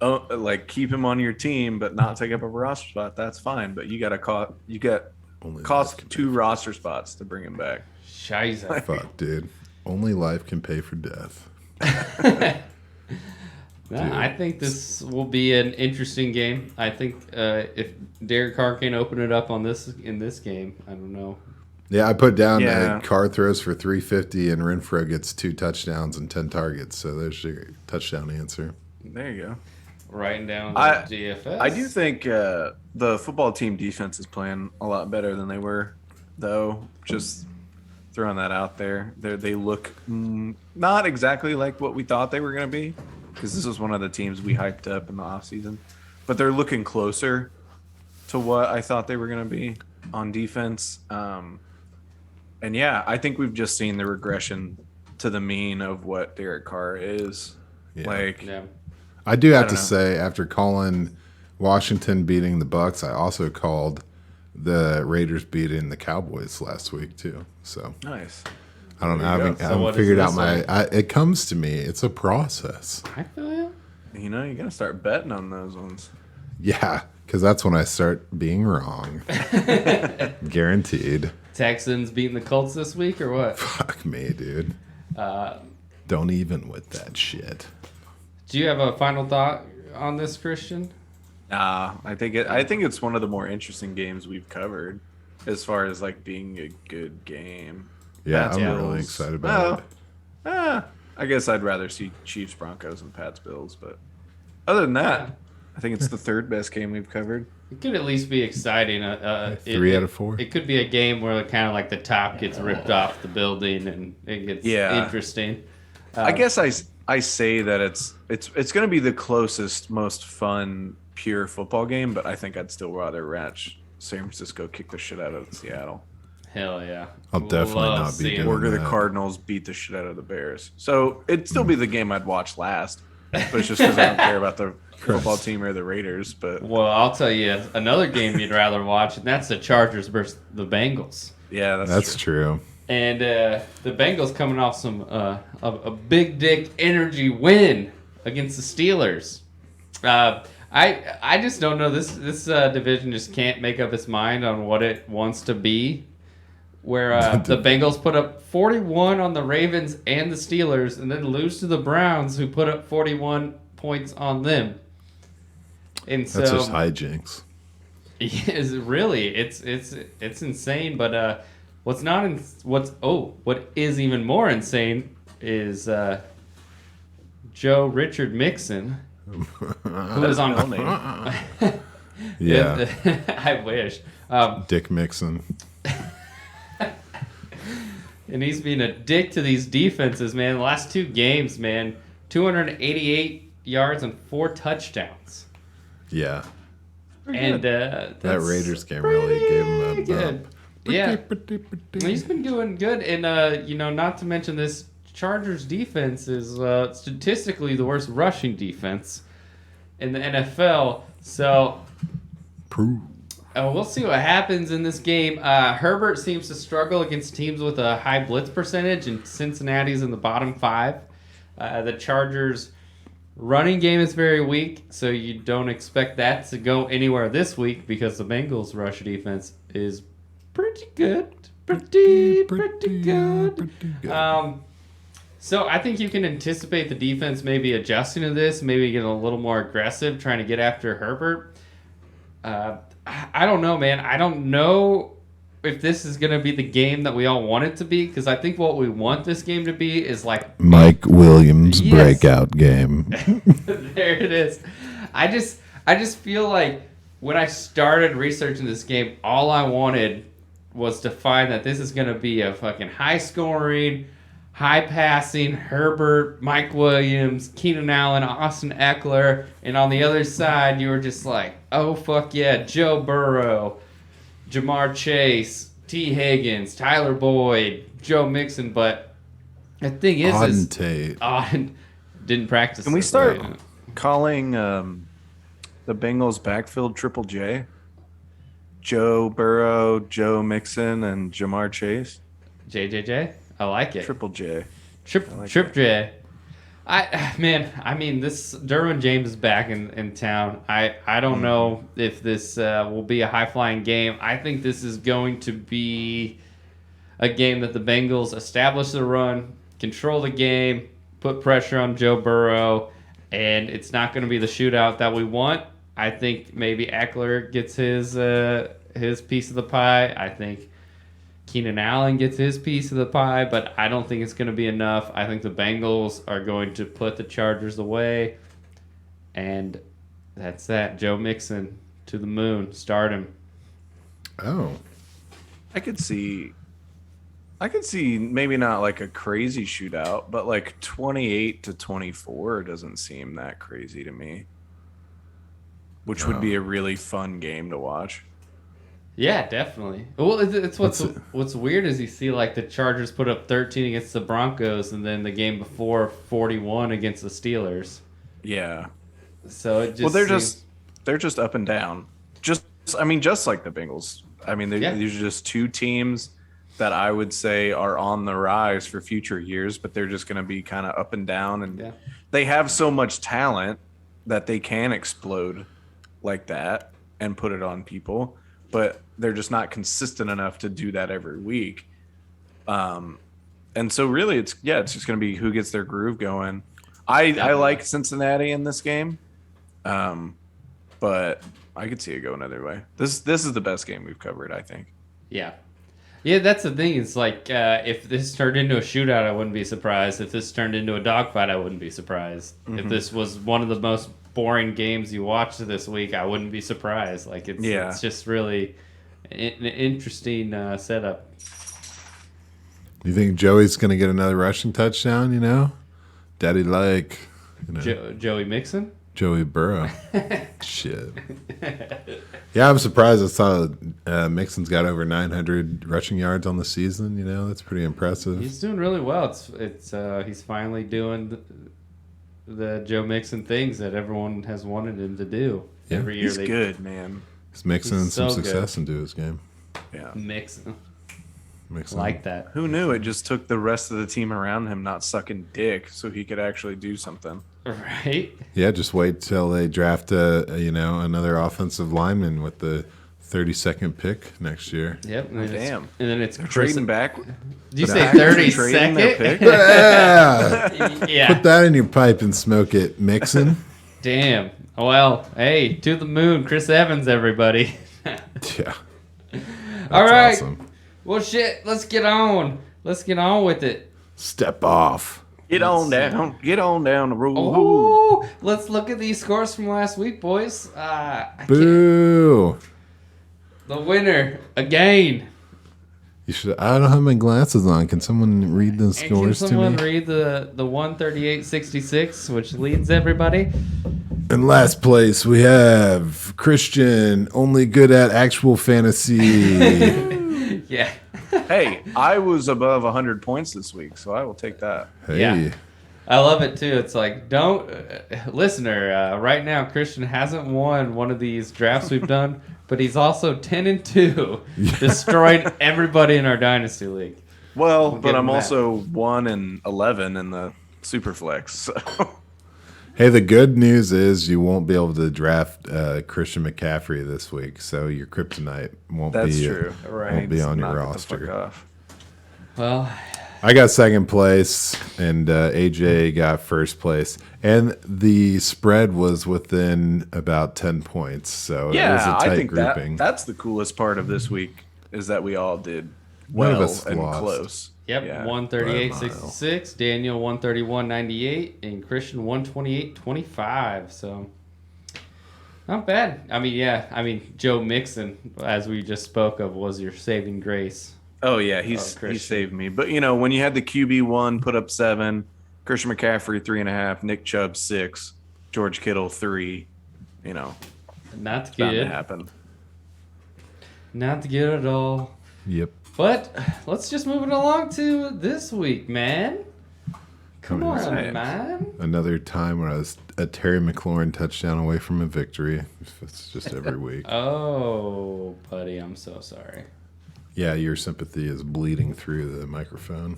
to like keep him on your team but not take up a roster spot, that's fine. But you got to cost Only life cost can 2 roster spots to bring him back. Scheiße. pay- Fuck, dude. Only life can pay for death. No, I think this will be an interesting game. I think if Derek Carr can open it up in this game, I don't know. Yeah, I put down Yeah. Carr throws for 350 and Renfro gets 2 touchdowns and 10 targets. So there's your touchdown answer. There you go. Writing down I- the DFS. I do think the football team defense is playing a lot better than they were, though. Just throwing that out there. They look not exactly like what we thought they were going to be, because this was one of the teams we hyped up in the offseason. But they're looking closer to what I thought they were going to be on defense. And yeah, I think we've just seen the regression to the mean of what Derek Carr is. Yeah. Like, Yeah. I do have don't to know. say, after calling Washington beating the Bucks, I also called the Raiders beating the Cowboys last week too. So nice. I don't know. There I you haven't, go. I So haven't what is figured out this my. like? It comes to me. It's a process. I feel you. You know, you got to start betting on those ones. Yeah, because that's when I start being wrong. Guaranteed. Texans beating the Colts this week or what? Fuck me, dude. Uh, Don't even with that shit. do you have a final thought on this, Christian? I think it's one of the more interesting games we've covered, as far as like being a good game. Yeah, Pats I'm Bills. really excited about it. I guess I'd rather see Chiefs Broncos and Pats Bills, but other than that, I think it's the 3rd best game we've covered. It could at least be exciting. 3 out of 4. It could be a game where kind of like the top gets ripped off the building and it gets interesting. I guess I say that it's going to be the closest, most fun, pure football game, but I think I'd still rather watch San Francisco kick the shit out of Seattle. Hell yeah. I'll definitely Love not be seeing doing Or the that. Cardinals beat the shit out of the Bears. So it'd still be the game I'd watch last, but it's just because I don't care about the football team or the Raiders. But Well, I'll tell you another game you'd rather watch, and that's the Chargers versus the Bengals. yeah, That's true. And the Bengals coming off some a big dick energy win against the Steelers. I just don't know. This division just can't make up its mind on what it wants to be. Where the Bengals put up 41 on the Ravens and the Steelers, and then lose to the Browns, who put up 41 points on them. And so That's just hijinks. it's insane. But what is even more insane is Joe Richard Mixon, who is on. Yeah. I wish. Dick Mixon. And he's being a dick to these defenses, man. The last 2 games, man, 288 yards and 4 touchdowns. Yeah. And That that's Raiders game really gave him pretty good. Yeah. He's been doing good. And, not to mention this Chargers defense is statistically the worst rushing defense in the NFL. So we'll see what happens in this game. Herbert seems to struggle against teams with a high blitz percentage, and Cincinnati's in the bottom 5. The Chargers' running game is very weak, so you don't expect that to go anywhere this week because the Bengals' rush defense is pretty good. Pretty good. So I think you can anticipate the defense maybe adjusting to this, maybe getting a little more aggressive, trying to get after Herbert. I don't know, man. I don't know if this is going to be the game that we all want it to be, because I think what we want this game to be is like Mike Williams' breakout game. There it is. I just feel like when I started researching this game, all I wanted was to find that this is going to be a fucking high-scoring, high-passing Herbert, Mike Williams, Keenan Allen, Austin Eckler, and on the other side, you were just like, oh, fuck yeah, Joe Burrow, Jamar Chase, T. Higgins, Tyler Boyd, Joe Mixon, but the thing is, Auden didn't practice. Can we start calling the Bengals backfield Triple J? Joe Burrow, Joe Mixon, and Jamar Chase. JJJ? I like it. Triple J. Trip J. This Derwin James is back in town. I don't know if this will be a high-flying game. I think this is going to be a game that the Bengals establish the run, control the game, put pressure on Joe Burrow, and it's not going to be the shootout that we want. I think maybe Eckler gets his piece of the pie. I think Keenan Allen gets his piece of the pie, but I don't think it's going to be enough. I think the Bengals are going to put the Chargers away, and that's that. Joe Mixon to the moon. Start him. Oh. I could see maybe not like a crazy shootout, but like 28-24 doesn't seem that crazy to me, which would be a really fun game to watch. Yeah, definitely. Well, it's what's weird is you see like the Chargers put up 13 against the Broncos, and then the game before 41 against the Steelers. Yeah. So it just they're just up and down. Just like the Bengals. These are just two teams that I would say are on the rise for future years, but they're just going to be kind of up and down, and they have so much talent that they can explode like that and put it on people. But they're just not consistent enough to do that every week. And so really it's just going to be who gets their groove going. I like Cincinnati in this game. But I could see it go another way. This is the best game we've covered, I think. Yeah. Yeah, that's the thing. It's like if this turned into a shootout, I wouldn't be surprised. If this turned into a dogfight, I wouldn't be surprised. Mm-hmm. If this was one of the most boring games you watched this week, I wouldn't be surprised. Like it's just really an interesting setup. You think Joey's going to get another rushing touchdown? Daddy Joey Mixon, Joey Burrow. Shit. Yeah, I'm surprised. I saw Mixon's got over 900 rushing yards on the season. That's pretty impressive. He's doing really well. It's he's finally doing the Joe Mixon things that everyone has wanted him to do every year. He's good, man. He's mixing some success into his game. Yeah, Mixon. Like that. Who knew? It just took the rest of the team around him not sucking dick so he could actually do something. Right? Yeah, just wait till they draft another offensive lineman with the 32nd pick next year. Yep. And then it's trading back. Did you say 32nd? Yeah. Put that in your pipe and smoke it, Mixon. Damn. Well, hey, to the moon, Chris Evans, everybody. Yeah. All right. Awesome. Well, shit. Let's get on. Let's get on with it. Step off. Get on down the road. Oh, let's look at these scores from last week, boys. Boo. The winner again. You should. I don't have my glasses on. Can someone read the scores to me? Can someone read the 138-66, which leads everybody? In last place, we have Christian, only good at actual fantasy. Yeah. Hey, I was above 100 points this week, so I will take that. Hey. Yeah. I love it too. It's like, don't, listener, right now, Christian hasn't won one of these drafts we've done, but he's also 10-2, destroying everybody in our Dynasty League. Well, We'll but give I'm him also 1-11 in the Superflex. So. Hey, the good news is you won't be able to draft Christian McCaffrey this week, so your kryptonite won't That's be true. won't be on your Knock it the fuck roster. off. Well, I got second place, and AJ got first place, and the spread was within about 10 points, so it was a tight I think grouping. that's the coolest part of this week is that we all did None of well us and lost. close. yep, Yeah. 138.66, Daniel 131.98, and Christian 128.25. So not bad. I mean, Joe Mixon, as we just spoke of, was your saving grace. Oh yeah, he Christian. saved me. But when you had the QB1 put up 7, Christian McCaffrey 3.5, Nick Chubb 6, George Kittle 3, Not bound to good. happen. Not good at all. Yep. But let's just move it along to this week, man. Come Coming on, right. man. Another time when I was a Terry McLaurin touchdown away from a victory. It's just every week. Oh, buddy, I'm so sorry. Yeah, your sympathy is bleeding through the microphone.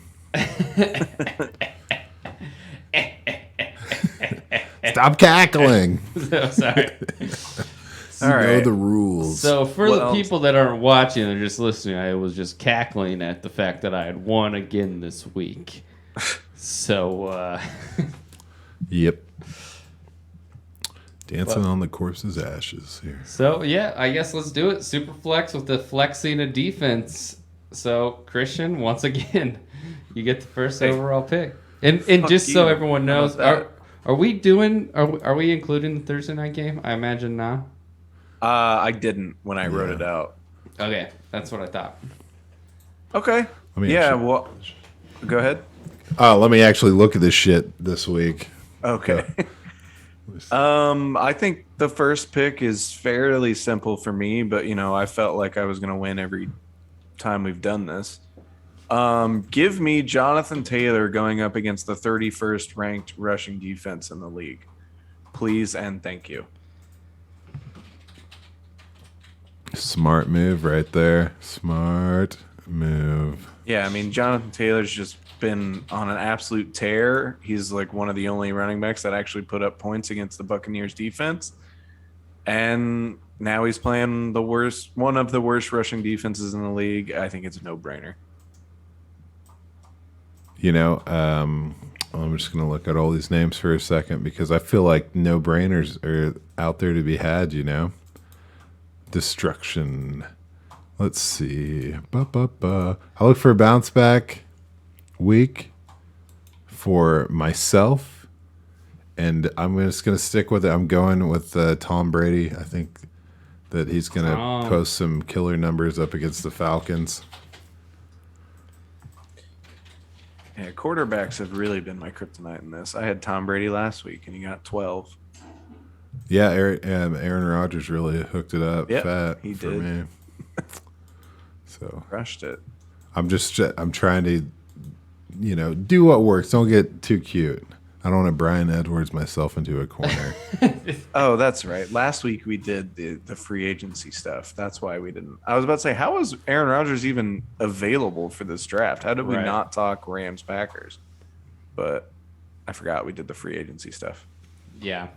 Stop cackling. So sorry. You know right. the rules. So for What the else? people that aren't watching and just listening, I was just cackling at the fact that I had won again this week. So, Yep. Dancing on the corpse's ashes here. so yeah, I guess let's do it. Super flex with the flexing of defense. So Christian, once again, you get the first Hey. overall pick. And Fuck just so you. everyone How knows, about are we doing? Are we including the Thursday night game? I imagine now. I didn't when I wrote it out. Okay, that's what I thought. Okay. Let me Yeah, actually- well, go ahead. Let me actually look at this shit this week. Okay. I think the first pick is fairly simple for me, but I felt like I was going to win every time we've done this. Give me Jonathan Taylor going up against the 31st ranked rushing defense in the league. Please and thank you. Smart move right there. Smart move. Yeah, I mean, Jonathan Taylor's just been on an absolute tear. He's like one of the only running backs that actually put up points against the Buccaneers defense. And now he's playing one of the worst rushing defenses in the league. I think it's a no-brainer. I'm just going to look at all these names for a second because I feel like no-brainers are out there to be had, Destruction. Let's see. I look for a bounce back week for myself, and I'm just going to stick with it. I'm going with Tom Brady. I think that he's going to post some killer numbers up against the Falcons. Yeah, quarterbacks have really been my kryptonite in this. I had Tom Brady last week, and he got 12. Yeah, Aaron Rodgers really hooked it up Yep, fat he for did. me. So Crushed it. I'm trying to, do what works. Don't get too cute. I don't want to Bryan Edwards myself into a corner. Oh, that's right. Last week we did the free agency stuff. That's why we didn't. I was about to say, how was Aaron Rodgers even available for this draft? How did we Right. not talk Rams Packers? But I forgot we did the free agency stuff. Yeah.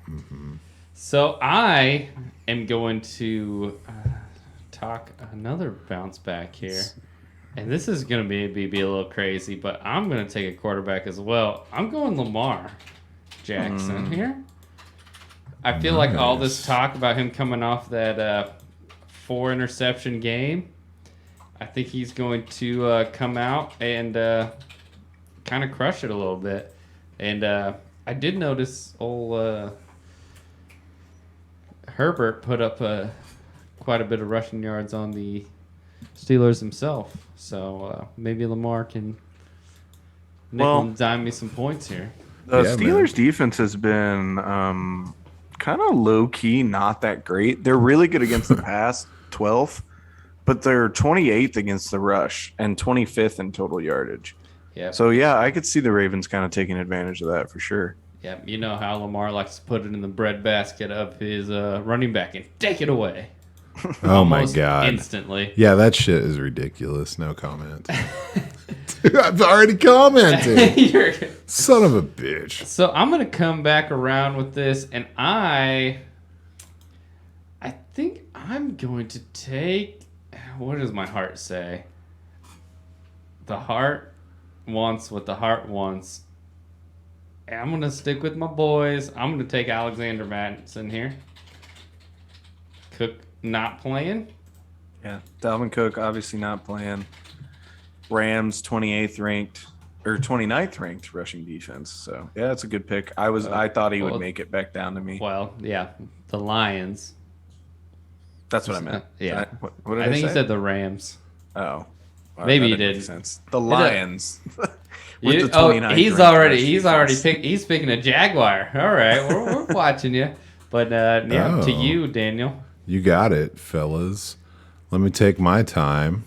So I am going to talk another bounce back here. And this is going to be a little crazy, but I'm going to take a quarterback as well. I'm going Lamar Jackson here. I feel like all this talk about him coming off that 4 interception game, I think he's going to come out and kind of crush it a little bit. And I did notice old Herbert put up quite a bit of rushing yards on the Steelers himself. So maybe Lamar can nickel and dime me some points here. The Yeah, Steelers defense has been kind of low key, not that great. They're really good against the pass, 12th, but they're 28th against the rush and 25th in total yardage. Yeah. So yeah, I could see the Ravens kind of taking advantage of that for sure. Yeah, you know how Lamar likes to put it in the breadbasket of his running back and take it away. Oh my Almost god. instantly. Yeah, that shit is ridiculous. No comment. Dude, I've already commented. You're- Son of a bitch. So I'm gonna come back around with this, and I think I'm going to take. What does my heart say? The heart wants what the heart wants. And I'm gonna stick with my boys. I'm gonna take Alexander Madison here. Cook not playing. Yeah, Dalvin Cook obviously not playing. Rams 28th ranked or 29th ranked rushing defense. So yeah, it's a good pick. I thought he would make it back down to me. Well, yeah, the Lions. That's what I meant. Yeah. What did I think say? he said the Rams. Oh, Maybe he that didn't make did. sense. The Lions. You- With the oh, 29th he's ranked already rush defense. he's picking a Jaguar. All right, we're watching you. But yeah, to Oh. you, Daniel. You got it, fellas. Let me take my time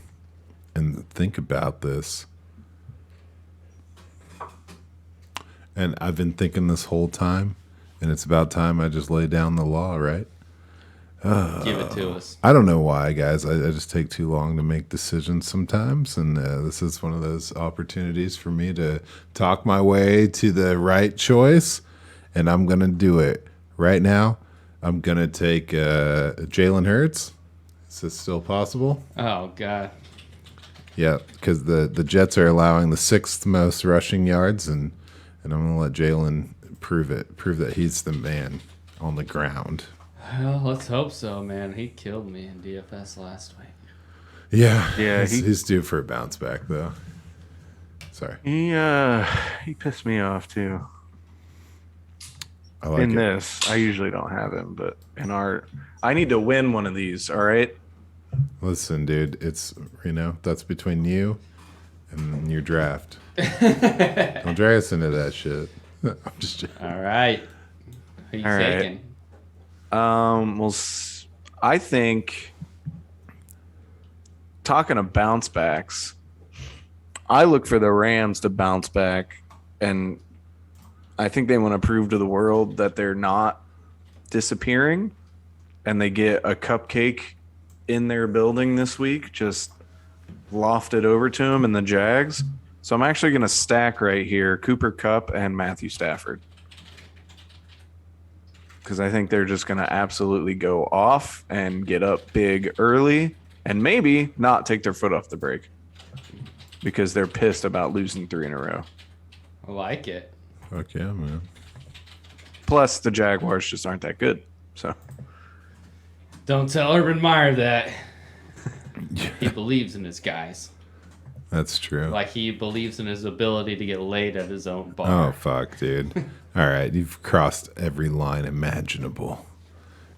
and think about this. And I've been thinking this whole time, and it's about time I just lay down the law, right? Give it to us. I don't know why, guys. I just take too long to make decisions sometimes, and this is one of those opportunities for me to talk my way to the right choice, and I'm gonna do it right now. I'm gonna take Jalen Hurts. Is this still possible? Oh God. Yeah, because the Jets are allowing the 6th most rushing yards, and I'm gonna let Jalen prove that he's the man on the ground. Well, let's hope so, man. He killed me in DFS last week. Yeah, he's due for a bounce back though. Sorry, He pissed me off too. I like In it. this, I usually don't have him, but in our, I need to win one of these. All right. Listen, dude, it's that's between you and your draft. Don't drag us into that shit. I'm just joking. All right. Who you All right. taking? I think talking of bounce backs, I look for the Rams to bounce back, and I think they want to prove to the world that they're not disappearing, and they get a cupcake in their building this week, just lofted over to them in the Jags. So I'm actually going to stack right here Cooper Kupp and Matthew Stafford, because I think they're just going to absolutely go off and get up big early and maybe not take their foot off the brake because they're pissed about losing 3 in a row. I like it. Fuck yeah, man. Plus, the Jaguars just aren't that good. So Don't tell Urban Meyer that. He believes in his guys. That's true. Like he believes in his ability to get laid at his own bar. Oh fuck, dude. All right, you've crossed every line imaginable,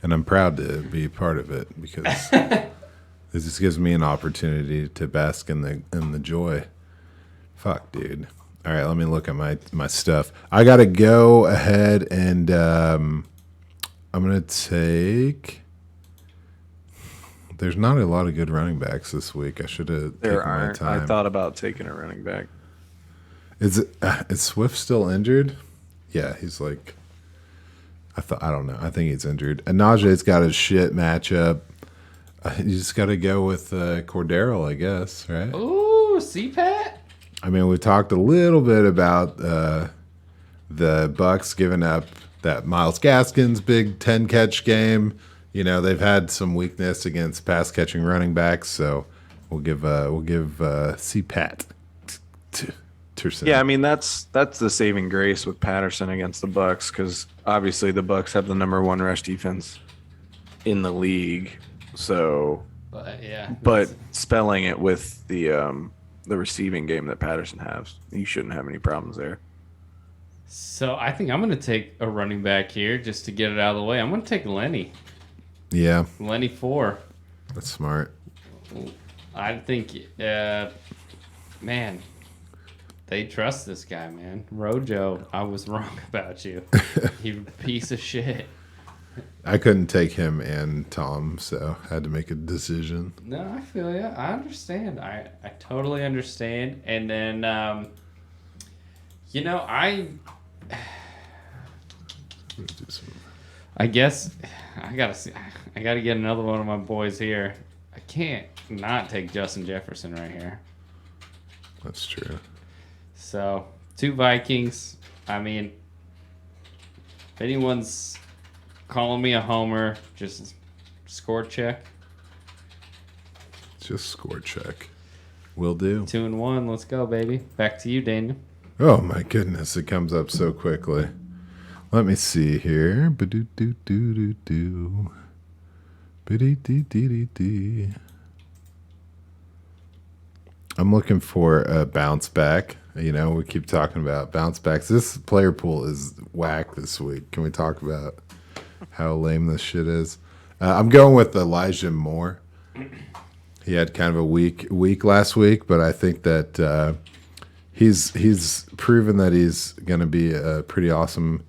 and I'm proud to be part of it because this just gives me an opportunity to bask in the joy. Fuck, dude. All right, let me look at my stuff. I gotta go ahead and I'm gonna take. There's not a lot of good running backs this week. I should have taken there my aren't. time. I thought about taking a running back. Is Swift still injured? Yeah, he's like. I don't know. I think he's injured. And Najee's got a shit matchup. You just got to go with Cordero, I guess, right? Ooh, CPAT? I mean, we talked a little bit about the Bucks giving up that Myles Gaskins big 10-catch game. You know, they've had some weakness against pass-catching running backs, so we'll give CPAT to Terson. Yeah, I mean that's the saving grace with Patterson against the Bucks, because obviously the Bucks have the number 1 rush defense in the league. So, But yeah. but spelling it with the receiving game that Patterson has, you shouldn't have any problems there. So I think I'm going to take a running back here just to get it out of the way. I'm going to take Lenny. Yeah, Lenny 4. that's smart. I think, man, they trust this guy, man. Rojo, I was wrong about you. You piece of shit. I couldn't take him and Tom, so I had to make a decision. No, I feel you. I understand. I totally understand. And then, I guess I gotta get another one of my boys here. I can't not take Justin Jefferson right here. That's true. So 2 Vikings. I mean, if anyone's calling me a homer, just score check. Just score check. Will do. 2-1. Let's go, baby. Back to you, Daniel. Oh my goodness, it comes up so quickly. Let me see here. Ba-do-do-do-do-do. Ba-dee-dee-dee-dee-dee. I'm looking for a bounce back. You know, we keep talking about bounce backs. This player pool is whack this week. Can we talk about how lame this shit is? I'm going with Elijah Moore. He had kind of a week last week, but I think that he's proven that he's going to be a pretty awesome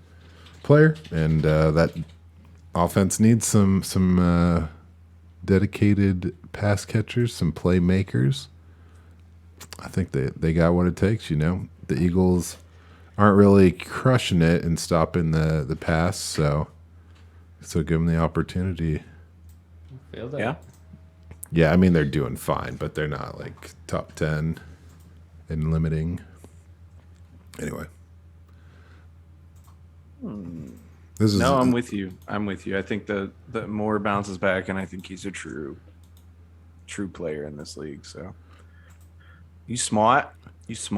player, and that offense needs some dedicated pass catchers, some playmakers. I think they got what it takes. You know, the Eagles aren't really crushing it and stopping the pass, so give them the opportunity. I feel that. Yeah. Yeah, I mean they're doing fine, but they're not like top 10 in limiting. Anyway. This is No, I'm with you. I think the Moore bounces back, and I think he's a true player in this league. So you smart. This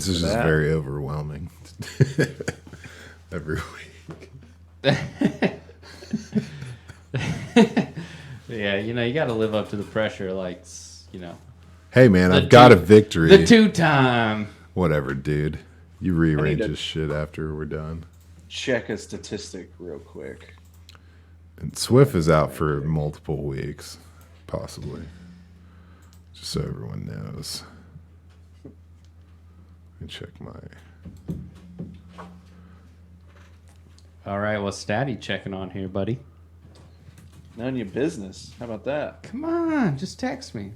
is just that. very overwhelming every week. Yeah, you got to live up to the pressure, Hey man, I've got a victory. The 2-time. Whatever, dude. You rearrange to- this shit after we're done. Check a statistic real quick. And Swift is out for multiple weeks, possibly. Just so everyone knows. Let me check my. All right, what's Statty checking on here, buddy? None of your business. How about that? Come on, just text me.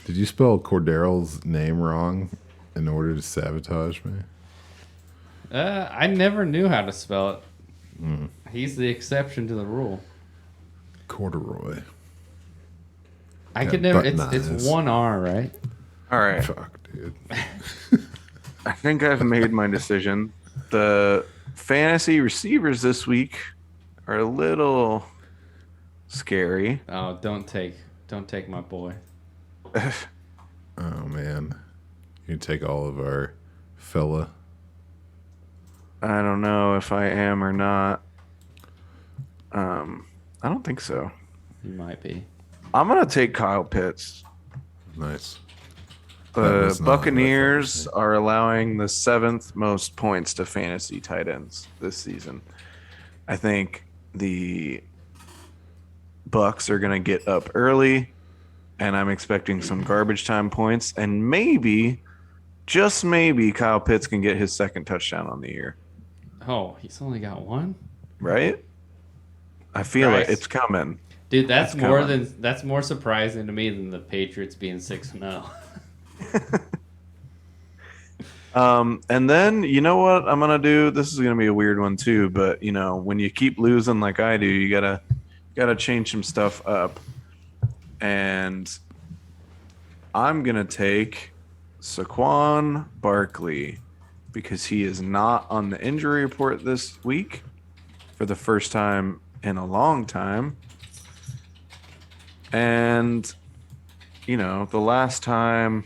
Did you spell Cordero's name wrong in order to sabotage me? I never knew how to spell it. He's the exception to the rule. Corduroy. I Yeah, could never. button It's eyes. 1 R, right? All right. Fuck, dude. I think I've made my decision. The fantasy receivers this week are a little scary. Oh, don't take my boy. Oh man, you can take all of our fella. I don't know if I am or not. I don't think so. You might be. I'm gonna take Kyle Pitts. Nice. That The was not what I Buccaneers thought. are allowing the 7th most points to fantasy tight ends this season. I think the Bucks are gonna get up early, and I'm expecting some garbage time points, and maybe, just maybe, Kyle Pitts can get his 2nd touchdown on the year. Oh, he's only got 1? Right? I feel Christ. it. It's coming. Dude, that's coming. more surprising to me than the Patriots being 6-0. And then you know what I'm gonna do? This is gonna be a weird one too, but when you keep losing like I do, you gotta change some stuff up. And I'm gonna take Saquon Barkley because he is not on the injury report this week for the first time in a long time. And the last time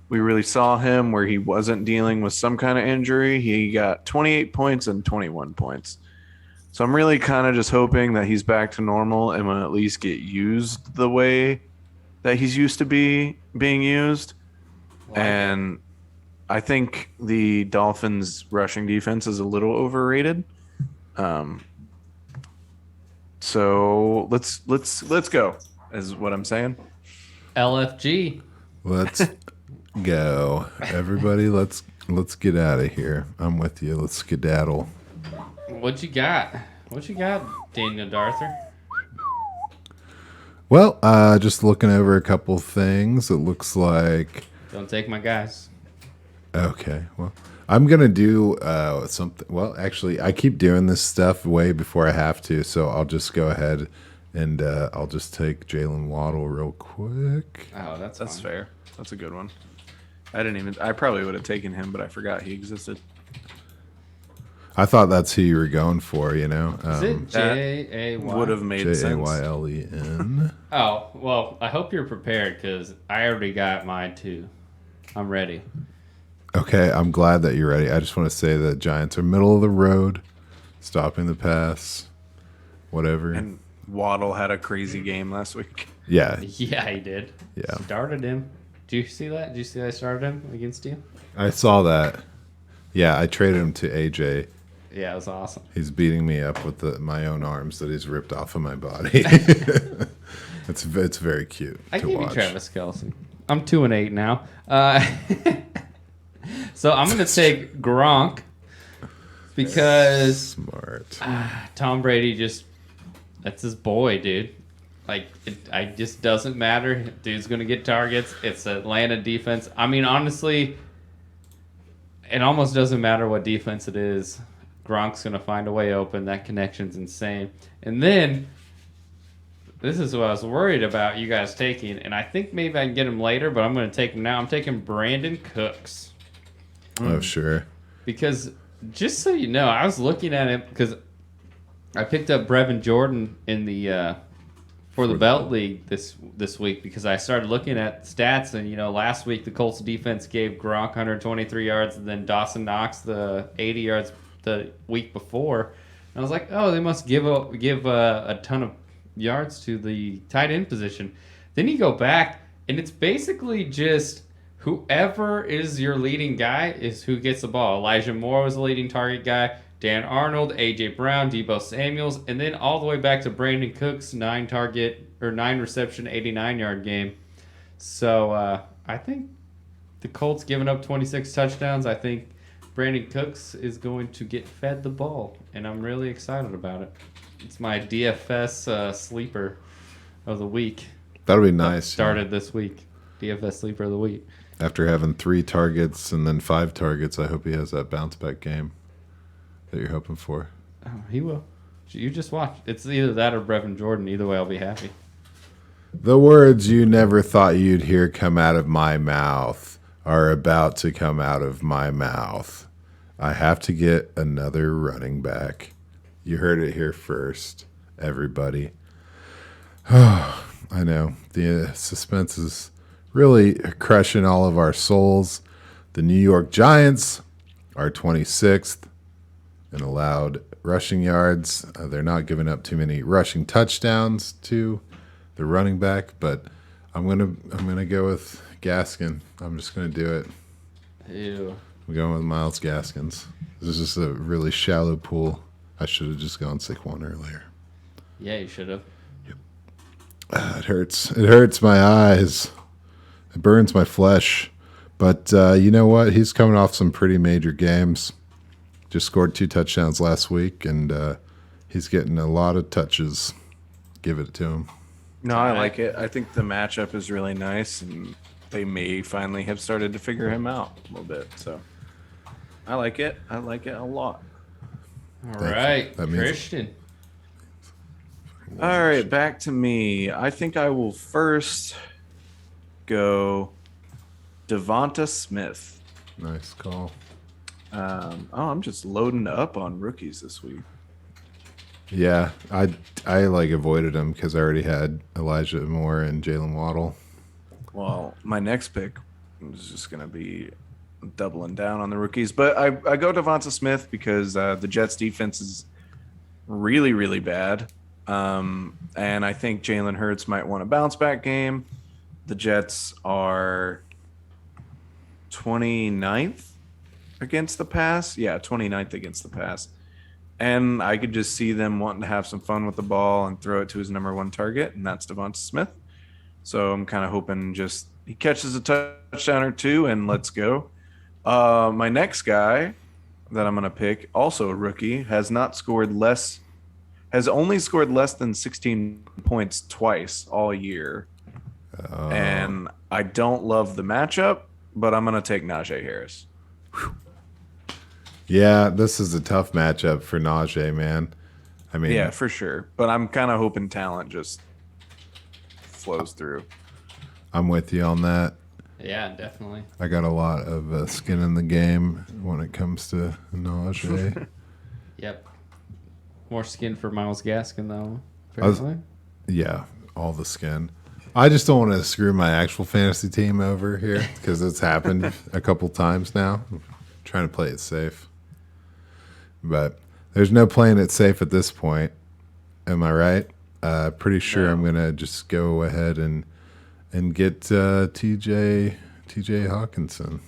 we really saw him where he wasn't dealing with some kind of injury, he got 28 points and 21 points. So I'm really kind of just hoping that he's back to normal and will at least get used the way that he's used to being used. And I think the Dolphins' rushing defense is a little overrated. So let's go, is what I'm saying. LFG. Let's go, everybody. Let's get out of here. I'm with you. Let's skedaddle. What you got? What you got, Daniel Darther? Well, just looking over a couple things. It looks like Don't take my guys. okay. Well, I'm gonna do something. Well, actually, I keep doing this stuff way before I have to, so I'll just go ahead and I'll just take Jalen Waddle real quick. Oh, that's fine. fair. That's a good one. I probably would have taken him, but I forgot he existed. I thought that's who you were going for. You know, Is it that J-A-Y? Would have made sense. Jaylen. Oh, well, I hope you're prepared because I already got mine too. I'm ready. Okay, I'm glad that you're ready. I just want to say that Giants are middle of the road, stopping the pass, whatever. And Waddle had a crazy game last week. Yeah, Yeah, he did. Yeah. Started him. Did you see that? Did you see I started him against you? I saw that. Yeah, I traded him to AJ. Yeah, it was awesome. He's beating me up with my own arms that he's ripped off of my body. it's very cute I to gave watch. you Travis Kelce. I'm 2-8 now. So I'm going to take Gronk because Smart. Tom Brady that's his boy, dude. Like, I just doesn't matter. Dude's going to get targets. It's Atlanta defense. I mean, honestly, it almost doesn't matter what defense it is. Gronk's going to find a way open. That connection's insane. And then, this is what I was worried about you guys taking, and I think maybe I can get him later, but I'm going to take him now. I'm taking Brandon Cooks. Oh, sure. Because, just so you know, I was looking at him because I picked up Brevin Jordan in the for the Belt League this week because I started looking at stats, and last week the Colts defense gave Gronk 123 yards, and then Dawson Knox the 80 yards the week before. And I was like, oh, they must give a ton of yards to the tight end position. Then you go back, and it's basically just whoever is your leading guy is who gets the ball. Elijah Moore was the leading target guy. Dan Arnold, A.J. Brown, Deebo Samuels, and then all the way back to Brandon Cooks, 9 reception, 89-yard game. So I think the Colts giving up 26 touchdowns. I think Brandon Cooks is going to get fed the ball, and I'm really excited about it. It's my DFS sleeper of the week. That'll be nice. Started this week. DFS sleeper of the week. After having 3 targets and then 5 targets, I hope he has that bounce back game that you're hoping for. Oh, he will. You just watch. It's either that or Brevin Jordan. Either way, I'll be happy. The words you never thought you'd hear come out of my mouth are about to come out of my mouth. I have to get another running back. You heard it here first, everybody. Oh, I know. The suspense is really crushing all of our souls. The New York Giants are 26th in allowed rushing yards. They're not giving up too many rushing touchdowns to the running back, but I'm gonna go with Gaskin. I'm just gonna do it. Ew. I'm going with Miles Gaskins. This is just a really shallow pool. I should have just gone Saquon earlier. Yeah, you should have. It hurts. It hurts my eyes. It burns my flesh. But you know what? He's coming off some pretty major games. Just scored 2 touchdowns last week, and he's getting a lot of touches. Give it to him. No, I like it. I think the matchup is really nice, and they may finally have started to figure him out a little bit. So I like it. I like it a lot. All right, That means- Christian. All right, back to me. I think I will first go Devonta Smith. Nice call. I'm just loading up on rookies this week. Yeah, I like avoided him because I already had Elijah Moore and Jalen Waddle. Well, my next pick is just going to be doubling down on the rookies. But I go Devonta Smith because the Jets defense is really, really bad. And I think Jalen Hurts might want a bounce back game. The Jets are 29th against the pass. Yeah, 29th against the pass. And I could just see them wanting to have some fun with the ball and throw it to his number 1 target, and that's Devonta Smith. So I'm kind of hoping just he catches a touchdown or 2 and let's go. My next guy, that I'm going to pick, also a rookie, has only scored less than 16 points twice all year. And I don't love the matchup, but I'm going to take Najee Harris. Yeah, this is a tough matchup for Najee, man. I mean, Yeah, for sure. But I'm kind of hoping talent just flows through. I'm with you on that. Yeah, definitely. I got a lot of skin in the game when it comes to Najee. Yep. More skin for Myles Gaskin, though. was- Apparently. Yeah, all the skin. I just don't want to screw my actual fantasy team over here because it's happened a couple times now. I'm trying to play it safe. But there's no playing it safe at this point. Am I right? Pretty sure No. I'm going to just go ahead and get TJ Hawkinson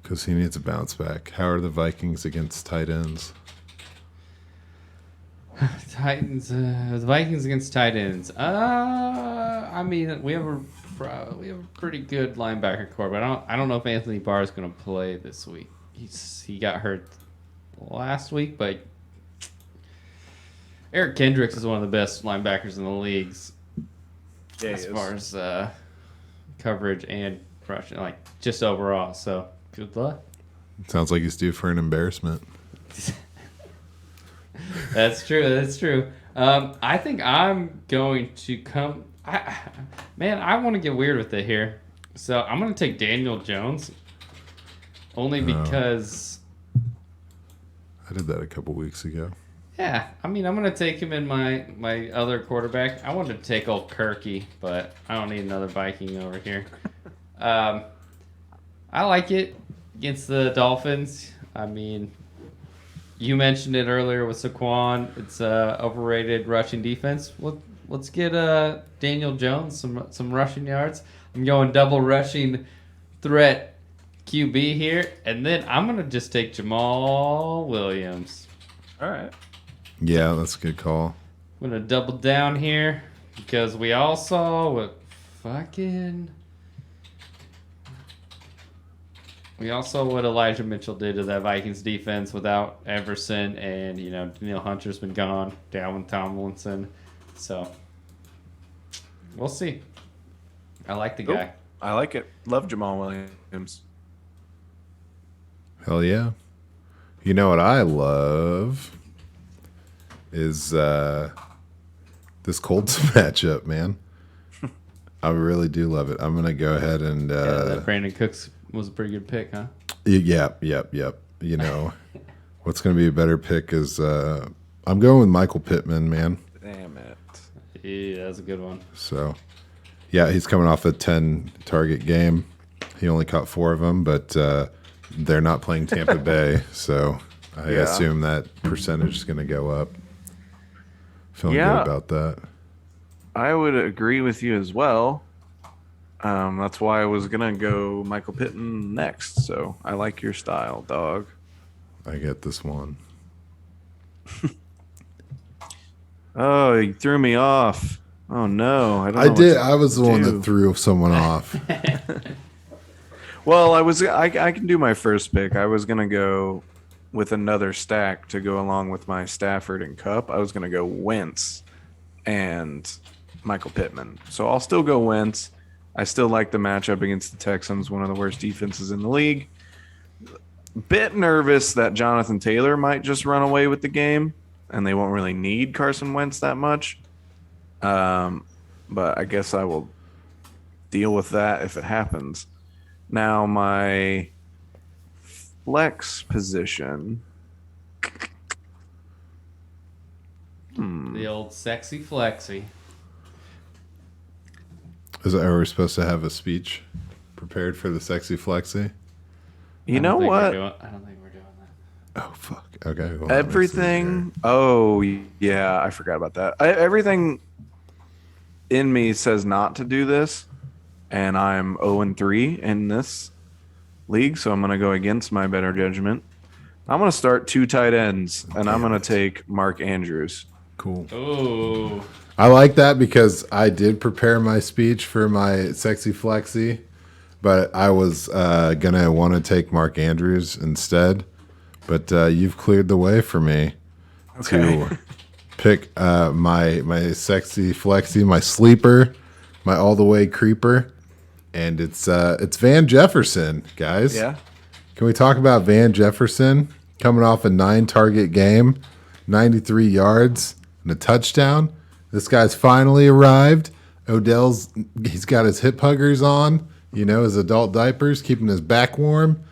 because he needs a bounce back. How are the Vikings against tight ends? Titans, the Vikings against tight ends. I mean, we have a pretty good linebacker core, but I don't know if Anthony Barr is going to play this week. He got hurt last week, but Eric Kendricks is one of the best linebackers in the leagues Yeah, as far as coverage and rushing, like just overall. So good luck. Sounds like he's due for an embarrassment. That's true. That's true. I think I'm going to come. I want to get weird with it here. So I'm going to take Daniel Jones only because, I did that a couple weeks ago. yeah, I mean, I'm going to take him in my other quarterback. I wanted to take old Kirky, but I don't need another Viking over here. I like it against the Dolphins. I mean, you mentioned it earlier with Saquon. It's overrated rushing defense. Let's get Daniel Jones some rushing yards. I'm going double rushing threat QB here, and then I'm gonna just take Jamal Williams. All right. Yeah, that's a good call. I'm gonna double down here because we all saw what Elijah Mitchell did to that Vikings defense without Everson, and Daniil Hunter's been gone, Dalvin Tomlinson, so we'll see. I like the guy. I like it. Love Jamal Williams. Hell yeah. You know what I love is this Colts matchup, man. I really do love it. I'm going to go ahead and... that Brandon Cooks was a pretty good pick, huh? Yep. You know, what's going to be a better pick is... I'm going with Michael Pittman, man. Damn it. Yeah, that's a good one. So, yeah, he's coming off a 10-target game. He only caught 4 of them, but they're not playing Tampa Bay, so I assume that percentage is going to go up. Feeling good about that. I would agree with you as well. That's why I was going to go Michael Pittman next, so I like your style, dog. I get this one. Oh, you threw me off. Oh, no. I don't know did. what I was the one do. that threw someone off. Well, I can do my first pick. I was going to go with another stack to go along with my Stafford and Cup. I was going to go Wentz and Michael Pittman. So I'll still go Wentz. I still like the matchup against the Texans, one of the worst defenses in the league. Bit nervous that Jonathan Taylor might just run away with the game, and they won't really need Carson Wentz that much. But I guess I will deal with that if it happens. Now, my flex position. The old sexy flexy. Are we supposed to have a speech prepared for the sexy flexy? You know what? I don't think we're doing that. Oh, fuck. Okay. Well, Everything. Oh, yeah. I forgot about that. Everything in me says not to do this, and I'm 0-3 in this league, so I'm going to go against my better judgment. I'm going to start 2 tight ends, and I'm going to take Mark Andrews. Cool. Ooh. I like that because I did prepare my speech for my sexy flexy, but I was gonna want to take Mark Andrews instead. But you've cleared the way for me to pick my sexy flexy, my sleeper, my all the way creeper, and it's Van Jefferson, guys. Yeah. Can we talk about Van Jefferson coming off a 9-target game, 93 yards and a touchdown? This guy's finally arrived. He's got his hip huggers on, his adult diapers, keeping his back warm.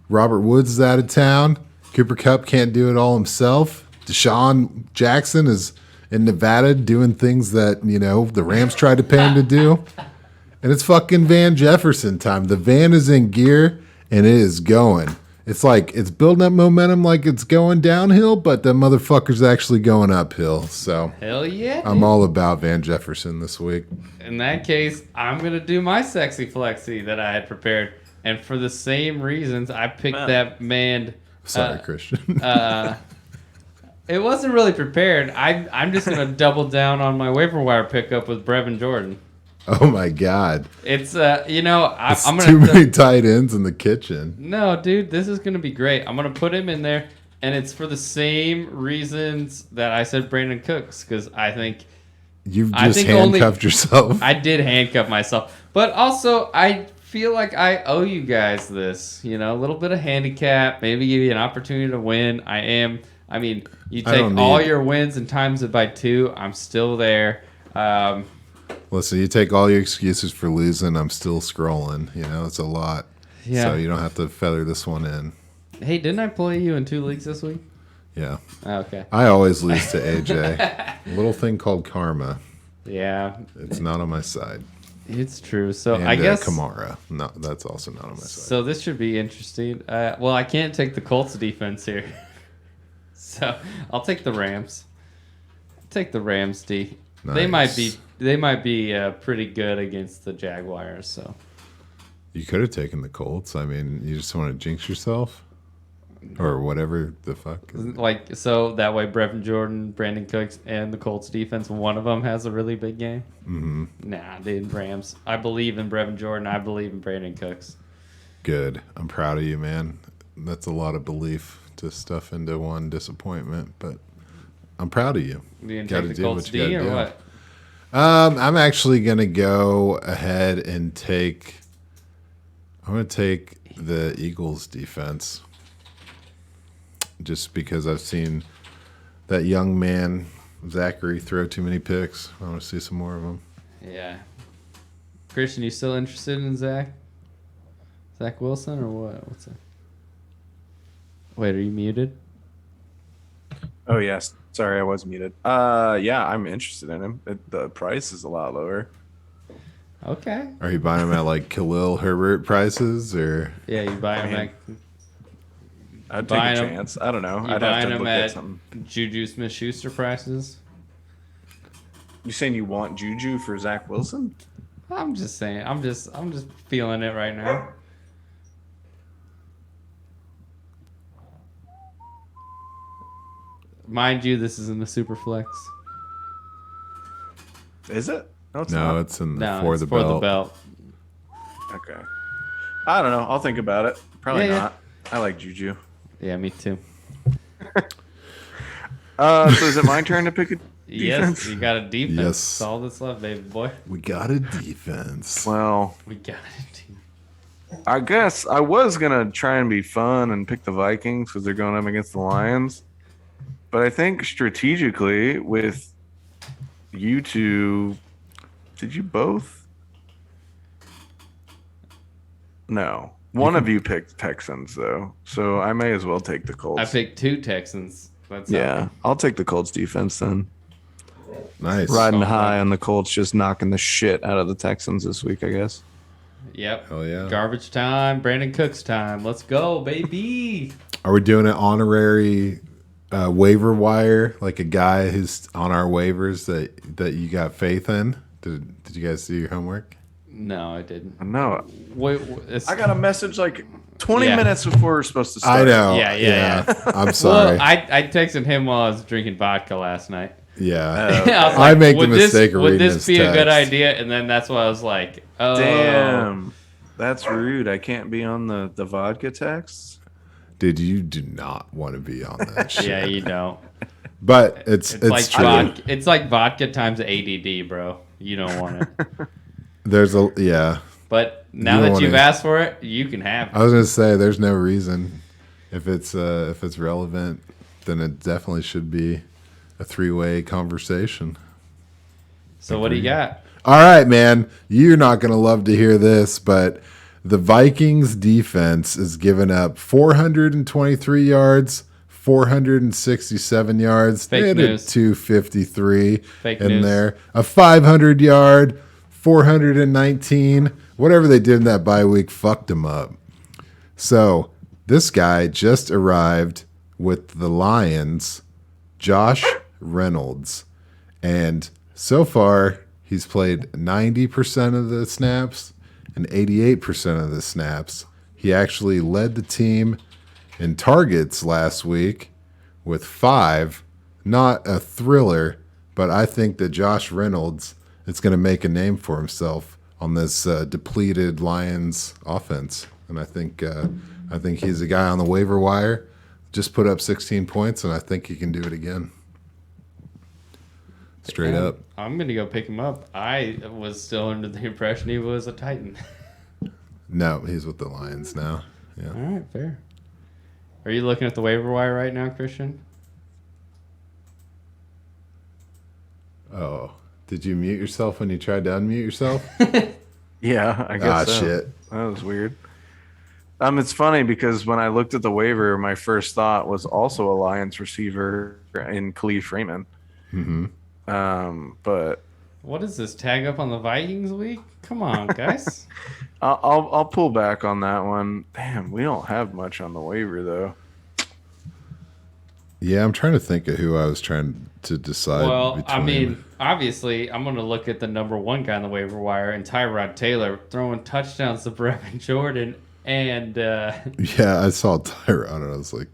Robert Woods is out of town. Cooper Kupp can't do it all himself. Deshaun Jackson is in Nevada doing things that, the Rams tried to pay him to do. And it's fucking Van Jefferson time. The van is in gear, and it is going. It's like it's building up momentum like it's going downhill, but the motherfucker's actually going uphill. So hell yeah, dude. I'm all about Van Jefferson this week. In that case, I'm going to do my sexy flexi that I had prepared. And for the same reasons, I picked that man. Sorry, Christian. It wasn't really prepared. I'm just going to double down on my waiver wire pickup with Brevin Jordan. Oh my God! It's I'm gonna too many tight ends in the kitchen. No, dude, this is gonna be great. I'm gonna put him in there, and it's for the same reasons that I said Brandon Cooks, because I think you've just handcuffed yourself. I did handcuff myself, but also I feel like I owe you guys this. A little bit of handicap, maybe give you an opportunity to win. You take all your wins and times it by 2. I'm still there. Listen, you take all your excuses for losing. I'm still scrolling. It's a lot. Yeah. So you don't have to feather this one in. Hey, didn't I play you in 2 leagues this week? Yeah. Oh, okay. I always lose to AJ. A little thing called karma. Yeah. It's not on my side. It's true. So and, I guess Kamara. No, that's also not on my side. So this should be interesting. I can't take the Colts defense here. So I'll take the Rams. Take the Rams, D. Nice. They might be pretty good against the Jaguars. So you could have taken the Colts. You just want to jinx yourself, or whatever the fuck. So that way, Brevin Jordan, Brandon Cooks, and the Colts defense, one of them has a really big game. Mm-hmm. Nah, dude, Rams. I believe in Brevin Jordan. I believe in Brandon Cooks. Good. I'm proud of you, man. That's a lot of belief to stuff into one disappointment, but I'm proud of you. You gonna take the Colts D or what? I'm actually gonna go ahead and take. I'm gonna take the Eagles defense, just because I've seen that young man Zachary throw too many picks. I want to see some more of them. Yeah. Christian, you still interested in Zach Wilson or what? What's that? Wait, are you muted? Oh, yes. Sorry, I was muted. Yeah, I'm interested in him. The price is a lot lower. Okay. Are you buying them at like Khalil Herbert prices, or? Yeah, you buy them I'd take a chance. I don't know. I'd have to look at something. Juju Smith-Schuster prices. You saying you want Juju for Zach Wilson? I'm just saying. I'm just feeling it right now. Mind you, this is in the super flex. Is it? No, it's in for the belt. Okay. I don't know. I'll think about it. Probably not. I like Juju. Yeah, me too. So is it my turn to pick a defense? Yes, you got a defense. Yes. That's all that's left, baby boy. We got a defense. Well, we got a team. I guess I was going to try and be fun and pick the Vikings because they're going up against the Lions. But I think strategically with you two, did you both? No. One of you picked Texans, though. So I may as well take the Colts. I picked 2 Texans. I'll take the Colts defense then. Nice. Riding high on the Colts, just knocking the shit out of the Texans this week, I guess. Yep. Hell yeah. Garbage time, Brandon Cooks time. Let's go, baby. Are we doing an honorary waiver wire, like a guy who's on our waivers that you got faith in? Did you guys do your homework? No, I didn't. No. Wait, I got a message like 20 minutes before we're supposed to start. I know. Yeah. I'm sorry. Well, I texted him while I was drinking vodka last night. Yeah. I make the mistake of reading would this be his a good text. idea? And then that's why I was like, oh. Damn. That's rude. I can't be on the vodka texts. Dude, you do not want to be on that shit. Yeah, you don't. But it's like true. vodka, it's like vodka times ADD, bro. You don't want it. Yeah. But now You don't that you've wanna- asked for it, you can have it. I was gonna say there's no reason. If it's relevant, then it definitely should be a 3-way conversation. So what do you got? All right, man. You're not going to love to hear this, but the Vikings defense is giving up 423 yards, 467 yards. Fake they had news. a 253 Fake in news. there. A 500-yard, 419. Whatever they did in that bye week fucked them up. So this guy just arrived with the Lions, Josh Reynolds, and so far he's played 90% of the snaps and 88% of the snaps. He actually led the team in targets last week with 5. Not a thriller, but I think that Josh Reynolds is going to make a name for himself on this depleted Lions offense. And I think he's a guy on the waiver wire. Just put up 16 points, and I think he can do it again. Straight up. I'm going to go pick him up. I was still under the impression he was a Titan. No, he's with the Lions now. Yeah. All right, fair. Are you looking at the waiver wire right now, Christian? Oh, did you mute yourself when you tried to unmute yourself? Yeah, I guess so. Shit. That was weird. It's funny because when I looked at the waiver, my first thought was also a Lions receiver in Khalil Freeman. Mm-hmm. But What is this, tag up on the Vikings week? Come on, guys. I'll pull back on that one. Damn, we don't have much on the waiver though. Yeah, I'm trying to think of who I was trying to decide. Well, between. I mean, obviously, I'm going to look at the number one guy on the waiver wire, and Tyrod Taylor throwing touchdowns to Brevin Jordan. And yeah, I saw Tyrod and I was like,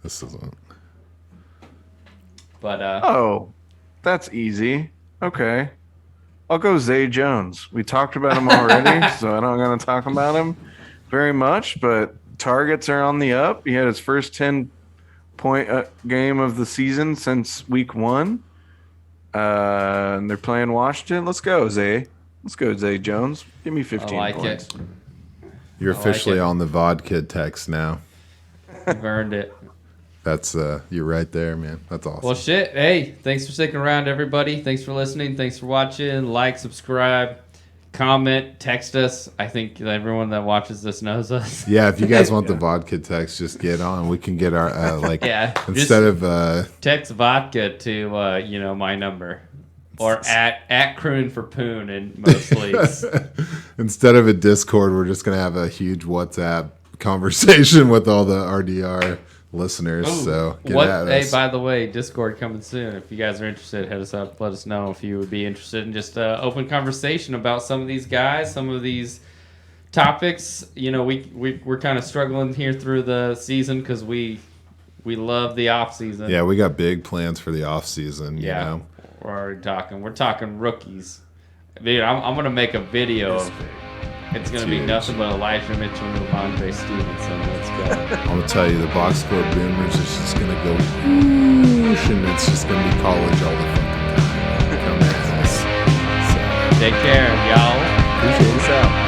this isn't. but Oh, that's easy. Okay. I'll go Zay Jones. We talked about him already, so I'm not going to talk about him very much, but targets are on the up. He had his first 10-point game of the season since week 1. And they're playing Washington. Let's go, Zay. Let's go, Zay Jones. Give me 15 I like points. it. You're like officially it. on the vodka text now. You've earned it. That's you're right there, man. That's awesome. Well, shit. Hey, thanks for sticking around, everybody. Thanks for listening. Thanks for watching. Like, subscribe, comment, text us. I think everyone that watches this knows us. Yeah, if you guys want the vodka text, just get on. We can get our Yeah, instead of text vodka to my number, or at Croon for Poon in most leagues. instead of a Discord, we're just gonna have a huge WhatsApp conversation with all the RDR listeners. Ooh, So get what? at Hey, us. by the way, Discord coming soon. If you guys are interested, hit us up. Let us know if you would be interested in just open conversation about some of these guys, some of these topics. You know, we're kind of struggling here through the season because we love the off season. Yeah, we got big plans for the off season. Yeah. You know? We're already talking. We're talking rookies. Dude, I'm gonna make a video of. It's gonna be huge. nothing but Elijah Mitchell and Ramondre Stevenson. Let's go. I'm gonna tell you, the box score boomers is just gonna go whoosh, and it's just gonna be college all the fucking time. Come at us. So, Take care, y'all. appreciate us out.